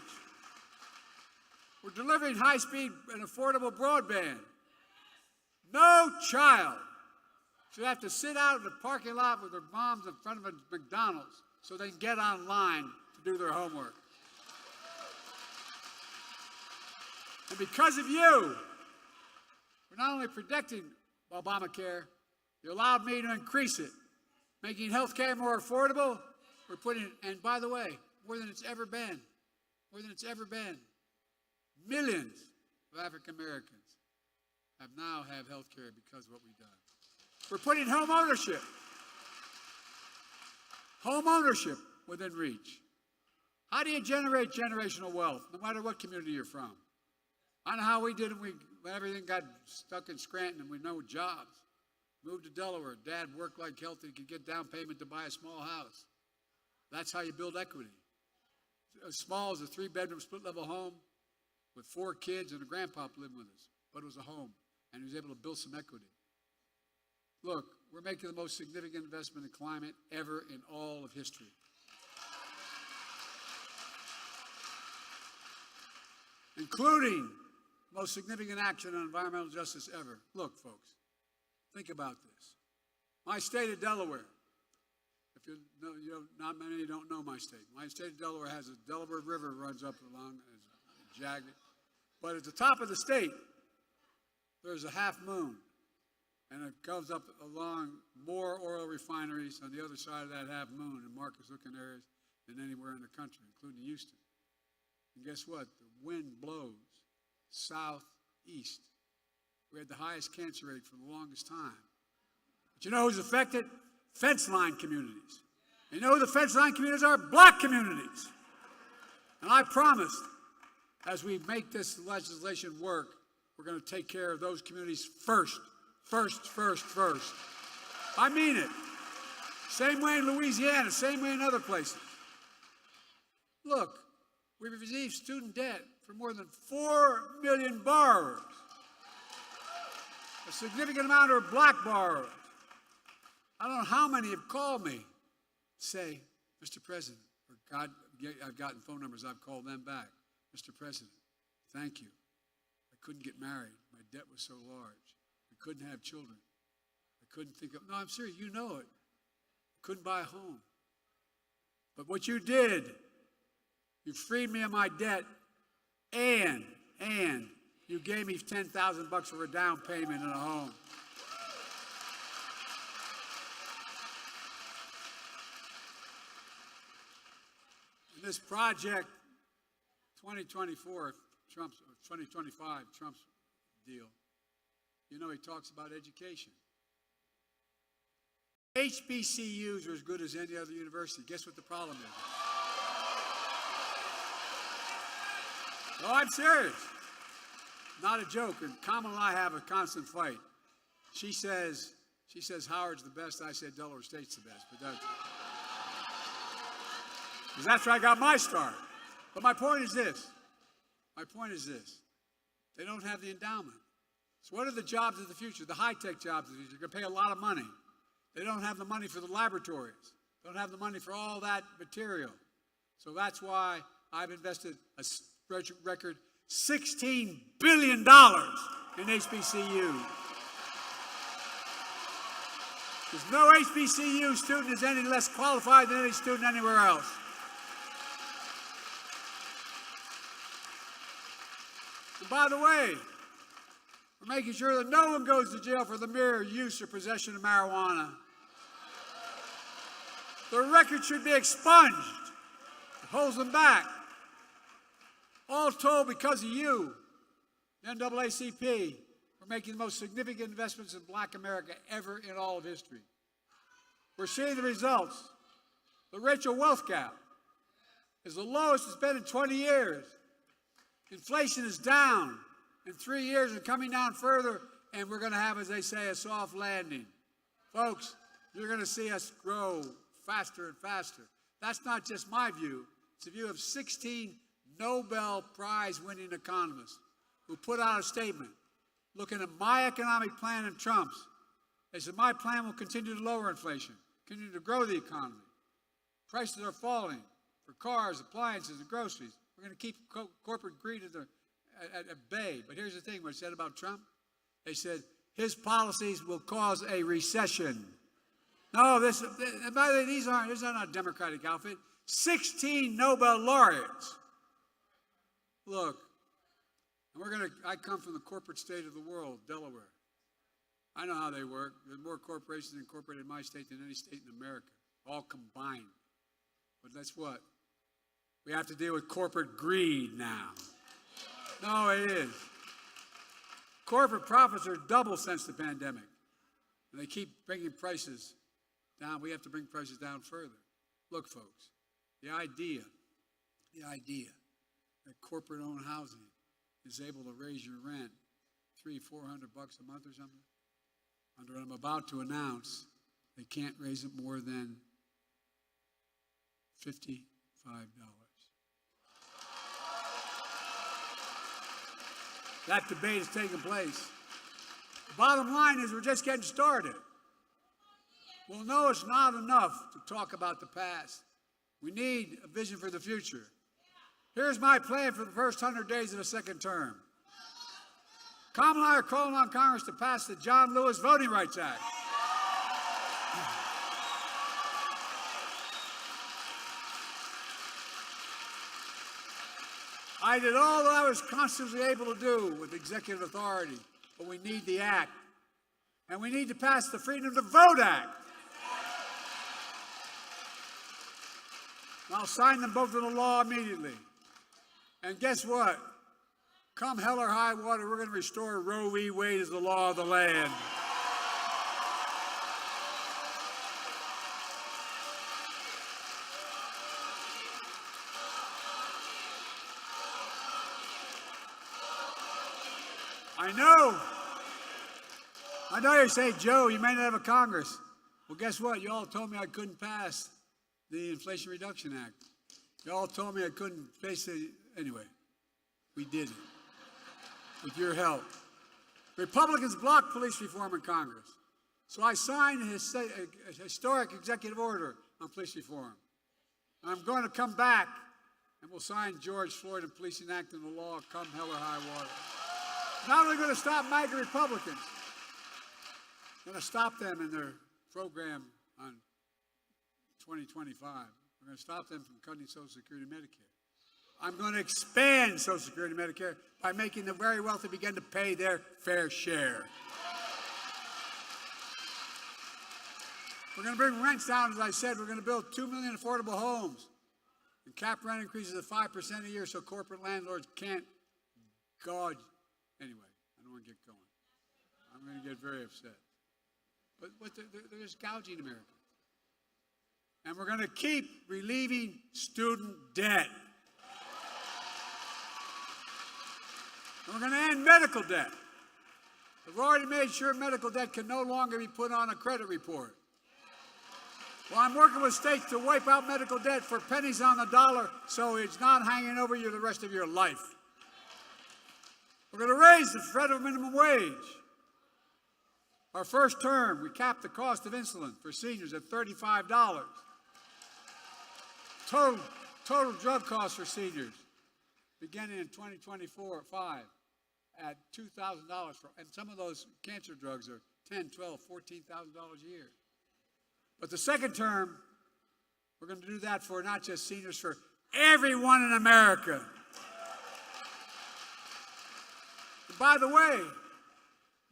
We're delivering high-speed and affordable broadband. No child should have to sit out in the parking lot with their moms in front of a McDonald's so they can get online to do their homework. And because of you, we're not only protecting Obamacare, you allowed me to increase it, making health care more affordable. We're putting it, and by the way, more than it's ever been, millions of African Americans now have health care because of what we've done. We're putting home ownership within reach. How do you generate generational wealth, no matter what community you're from? I know how we did it when everything got stuck in Scranton and we no jobs. Moved to Delaware. Dad worked like healthy, could get down payment to buy a small house. That's how you build equity. As small as a 3-bedroom split-level home with 4 kids and a grandpop living with us. But it was a home, and he was able to build some equity. Look, we're making the most significant investment in climate ever in all of history. Including the most significant action on environmental justice ever. Look, folks, think about this. My state of Delaware, if you know, not many don't know my state. My state of Delaware has a Delaware River runs up along, jagged. But at the top of the state, there's a half moon. And it goes up along more oil refineries on the other side of that half moon in Marcus-looking areas than anywhere in the country, including Houston. And guess what? The wind blows southeast. We had the highest cancer rate for the longest time. But you know who's affected? Fence line communities. You know who the fence line communities are? Black communities. And I promised, as we make this legislation work, we're going to take care of those communities first. First. I mean it. Same way in Louisiana, same way in other places. Look, we've received student debt for more than 4 million borrowers. A significant amount are black borrowers. I don't know how many have called me, say, Mr. President, or God, I've gotten phone numbers, I've called them back. Mr. President, thank you. I couldn't get married. My debt was so large. I couldn't have children. I couldn't think of, no, I'm serious, you know it. I couldn't buy a home. But what you did, you freed me of my debt, and you gave me $10,000 for a down payment in a home. And this project, 2024, 2025, Trump's deal. You know, he talks about education. HBCUs are as good as any other university. Guess what the problem is? Oh, I'm serious. Not a joke. And Kamala and I have a constant fight. She says Howard's the best. I said Delaware State's the best. But that's where I got my start. But my point is this. They don't have the endowment. So what are the jobs of the future? The high-tech jobs of the future. You're going to pay a lot of money. They don't have the money for the laboratories. They don't have the money for all that material. So that's why I've invested a record $16 billion in HBCU. Because no HBCU student is any less qualified than any student anywhere else. And by the way, we're making sure that no one goes to jail for the mere use or possession of marijuana. Their record should be expunged. It holds them back. All told, because of you, the NAACP, we're making the most significant investments in Black America ever in all of history. We're seeing the results. The racial wealth gap is the lowest it's been in 20 years. Inflation is down in 3 years and coming down further, and we're going to have, as they say, a soft landing. Folks, you're going to see us grow faster and faster. That's not just my view. It's the view of 16 Nobel Prize-winning economists who put out a statement looking at my economic plan and Trump's. They said, my plan will continue to lower inflation, continue to grow the economy. Prices are falling for cars, appliances, and groceries. We're going to keep corporate greed at bay. But here's the thing, what it said about Trump. They said, his policies will cause a recession. No, by the way, these are not a Democratic outfit. 16 Nobel laureates. Look, I come from the corporate state of the world, Delaware. I know how they work. There's more corporations incorporated in my state than any state in America, all combined. But that's what? We have to deal with corporate greed now. No, it is. Corporate profits are double since the pandemic. And they keep bringing prices down. We have to bring prices down further. Look, folks, the idea that corporate-owned housing is able to raise your rent $300-400 a month or something, under what I'm about to announce, they can't raise it more than $55. That debate is taking place. The bottom line is we're just getting started. Well, no, it's not enough to talk about the past. We need a vision for the future. Here's my plan for the first 100 days of the second term. Kamala and I are calling on Congress to pass the John Lewis Voting Rights Act. I did all that I was constantly able to do with executive authority, but we need the act. And we need to pass the Freedom to Vote Act. And I'll sign them both into law immediately. And guess what? Come hell or high water, we're going to restore Roe v. Wade as the law of the land. I know you say, Joe, you may not have a Congress. Well, guess what? You all told me I couldn't pass the Inflation Reduction Act. You all told me I couldn't anyway, we did it with your help. Republicans blocked police reform in Congress. So I signed a historic executive order on police reform. And I'm going to come back and we'll sign George Floyd and Policing Act into law come hell or high water. Not only going to stop MAGA Republicans, going to stop them in their program on 2025. We're going to stop them from cutting Social Security and Medicare. I'm going to expand Social Security and Medicare by making the very wealthy begin to pay their fair share. We're going to bring rents down, as I said. We're going to build 2 million affordable homes and cap rent increases of 5% a year so corporate landlords can't gouge. Anyway, I don't want to get going. I'm going to get very upset. But there's gouging Americans. And we're going to keep relieving student debt. And we're going to end medical debt. We've already made sure medical debt can no longer be put on a credit report. Well, I'm working with states to wipe out medical debt for pennies on the dollar so it's not hanging over you the rest of your life. We're going to raise the federal minimum wage. Our first term, we capped the cost of insulin for seniors at $35. Total drug costs for seniors, beginning in 2024-5, at $2,000 and some of those cancer drugs are $10,000, $12,000, $14,000 a year. But the second term, we're going to do that for not just seniors, for everyone in America. And by the way,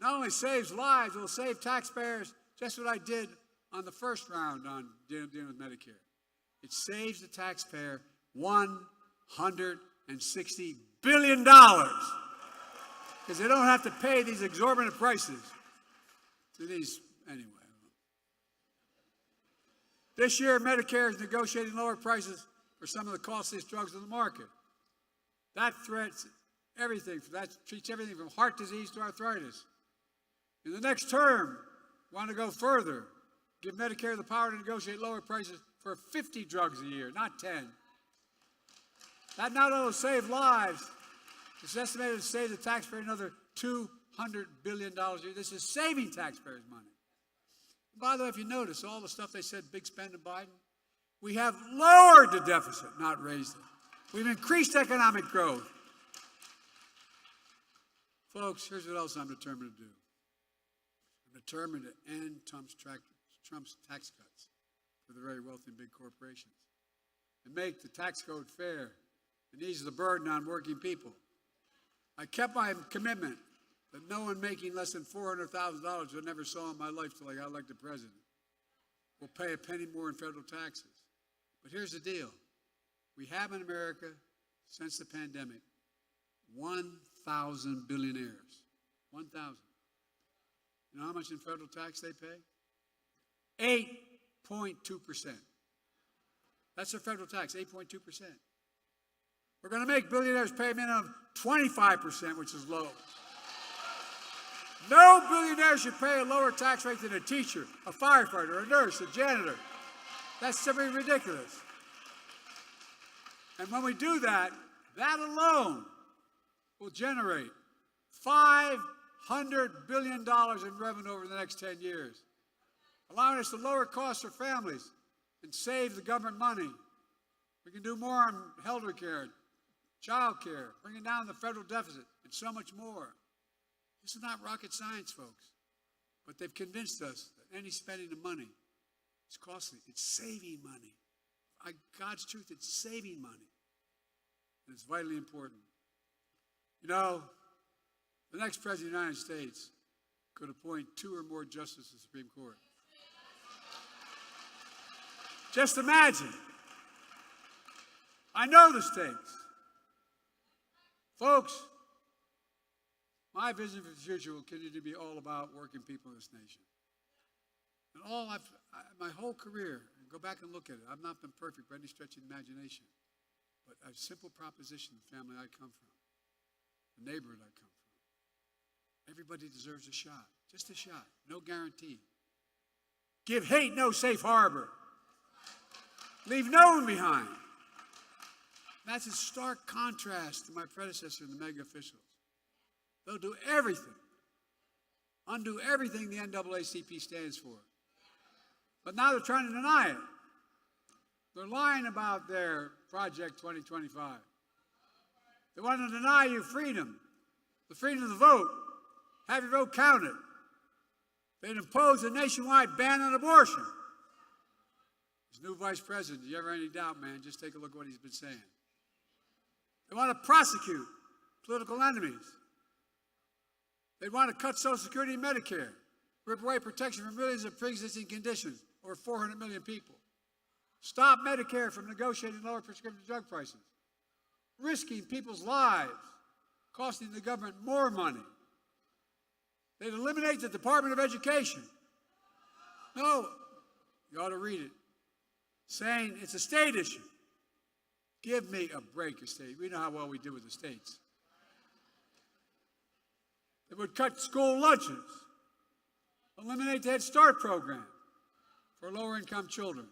not only saves lives, it will save taxpayers, just what I did on the first round on dealing with Medicare. It saves the taxpayer $160 billion because they don't have to pay these exorbitant prices to these, anyway. This year, Medicare is negotiating lower prices for some of the costliest drugs on the market. That treats everything from heart disease to arthritis. In the next term, we want to go further, give Medicare the power to negotiate lower prices for 50 drugs a year, not 10. That not only saves lives, it's estimated to save the taxpayer another $200 billion a year. This is saving taxpayers money. And by the way, if you notice, all the stuff they said, big spend in Biden, we have lowered the deficit, not raised it. We've increased economic growth. Folks, here's what else I'm determined to do. I'm determined to end Trump's tax cuts for the very wealthy and big corporations and make the tax code fair and ease the burden on working people. I kept my commitment that no one making less than $400,000, which I never saw in my life till I got elected president, will pay a penny more in federal taxes. But here's the deal. We have in America, since the pandemic, 1,000 billionaires. 1,000. You know how much in federal tax they pay? 8.2%. That's their federal tax, 8.2%. We're going to make billionaires pay a minimum of 25%, which is low. No billionaire should pay a lower tax rate than a teacher, a firefighter, a nurse, a janitor. That's simply ridiculous. And when we do that, that alone will generate $500 billion in revenue over the next 10 years, allowing us to lower costs for families and save the government money. We can do more on elder care, child care, bringing down the federal deficit, and so much more. This is not rocket science, folks. But they've convinced us that any spending of money is costly. It's saving money. By God's truth, it's saving money. And it's vitally important. You know, the next president of the United States could appoint 2 or more justices to the Supreme Court. Just imagine. I know the stakes. Folks, my vision for the future will continue to be all about working people in this nation. And my whole career, and go back and look at it, I've not been perfect by any stretch of the imagination, but a simple proposition, the family I come from, the neighborhood I come from. Everybody deserves a shot, just a shot, no guarantee. Give hate no safe harbor. Leave no one behind. That's in stark contrast to my predecessor and the mega officials. They'll do everything, undo everything the NAACP stands for. But now they're trying to deny it. They're lying about their Project 2025. They want to deny you freedom, the freedom to vote, have your vote counted. They'd impose a nationwide ban on abortion. This new vice president, if you ever have any doubt, man, just take a look at what he's been saying. They want to prosecute political enemies. They want to cut Social Security and Medicare, rip away protection from millions of pre-existing conditions, over 400 million people. Stop Medicare from negotiating lower prescription drug prices, risking people's lives, costing the government more money. They'd eliminate the Department of Education. No, you ought to read it, saying it's a state issue. Give me a break, a state. We know how well we do with the states. They would cut school lunches, eliminate the Head Start program for lower-income children.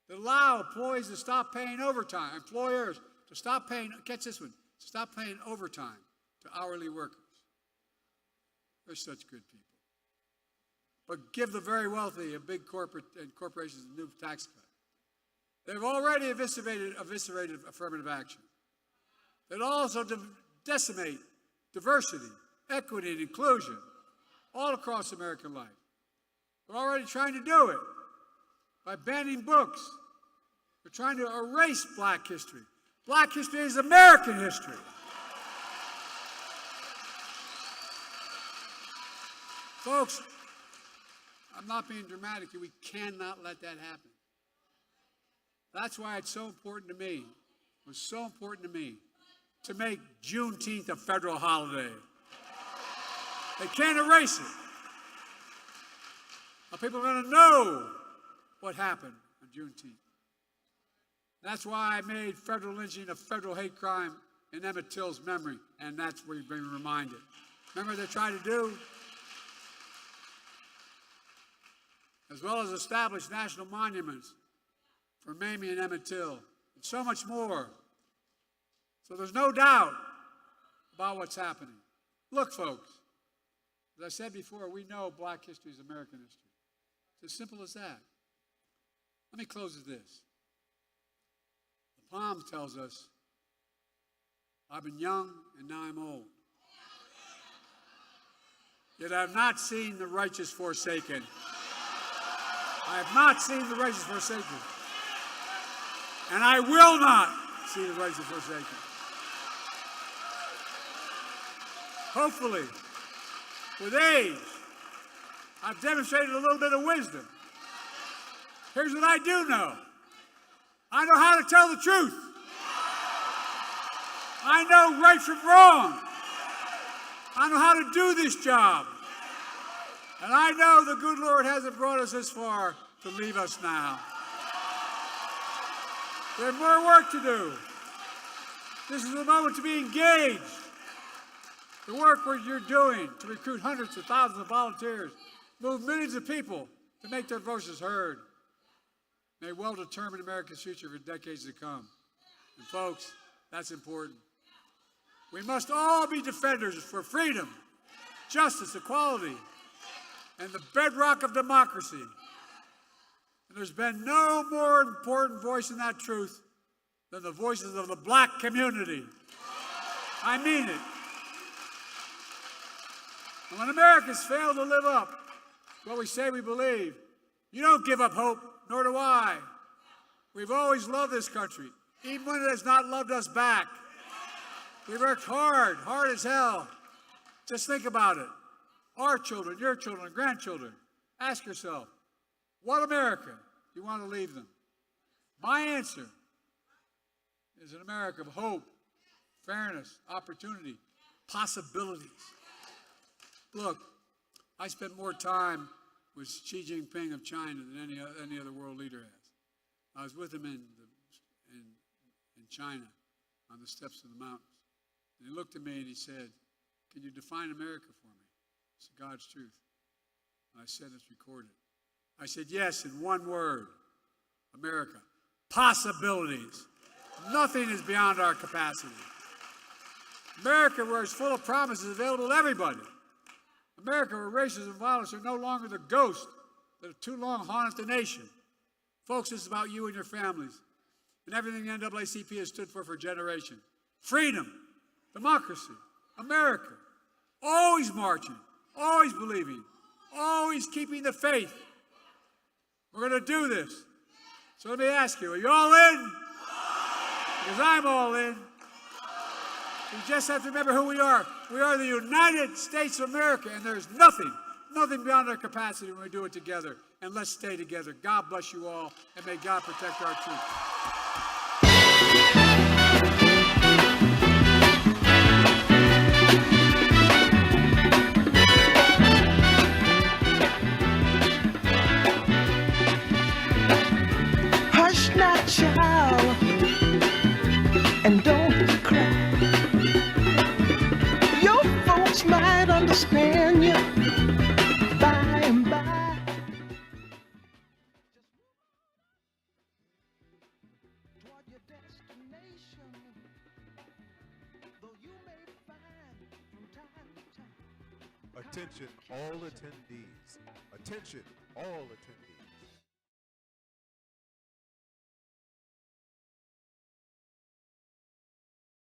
They allow employees to stop paying overtime, employers to stop paying, catch this one, to stop paying overtime to hourly workers. They're such good people. But give the very wealthy and big corporations a new tax cut. They've already eviscerated affirmative action. They'd also decimate diversity, equity, and inclusion all across American life. They're already trying to do it by banning books. They're trying to erase black history. Black history is American history. Folks, I'm not being dramatic here. We cannot let that happen. That's why it's so important to me. It was so important to me to make Juneteenth a federal holiday. They can't erase it. Now, people are going to know what happened on Juneteenth. That's why I made federal lynching a federal hate crime in Emmett Till's memory, and that's where you've been reminded. Remember what they tried to do? As well as establish national monuments for Mamie and Emmett Till, and so much more. So there's no doubt about what's happening. Look, folks, as I said before, we know black history is American history. It's as simple as that. Let me close with this. The Psalm tells us, I've been young and now I'm old. Yet I have not seen the righteous forsaken. I have not seen the righteous forsaken. And I will not see the righteous forsaken. Hopefully, with age, I've demonstrated a little bit of wisdom. Here's what I do know. I know how to tell the truth. I know right from wrong. I know how to do this job. And I know the good Lord hasn't brought us this far to leave us now. There's more work to do. This is the moment to be engaged. The work you're doing to recruit hundreds of thousands of volunteers, move millions of people to make their voices heard, may well determine America's future for decades to come. And folks, that's important. We must all be defenders for freedom, justice, equality, and the bedrock of democracy. And there's been no more important voice in that truth than the voices of the black community. I mean it. And when Americans fail to live up to what we say we believe, you don't give up hope, nor do I. We've always loved this country, even when it has not loved us back. We worked hard as hell. Just think about it. Our children, your children, grandchildren. Ask yourself, what America do you want to leave them? My answer is an America of hope, fairness, opportunity, possibilities. Look, I spent more time with Xi Jinping of China than any other world leader has. I was with him in China on the steps of the mountains. And he looked at me and he said, "Can you define America for me?" I said, "God's truth." And I said, "It's recorded." I said, "Yes, in one word, America. Possibilities. Nothing is beyond our capacity. America, where it's full of promises available to everybody. America, where racism and violence are no longer the ghosts that have too long haunted the nation. Folks, this is about you and your families and everything the NAACP has stood for generations. Freedom, democracy, America. Always marching, always believing, always keeping the faith. We're going to do this. So let me ask you, are you all in? Because I'm all in. You just have to remember who we are. We are the United States of America, and there's nothing beyond our capacity when we do it together. And let's stay together. God bless you all, and may God protect our troops. Hush not, child, and don't cry. Your folks might understand you by and by. Toward your destination, though you may find from time to time. Attention all attendees. Attention all attendees.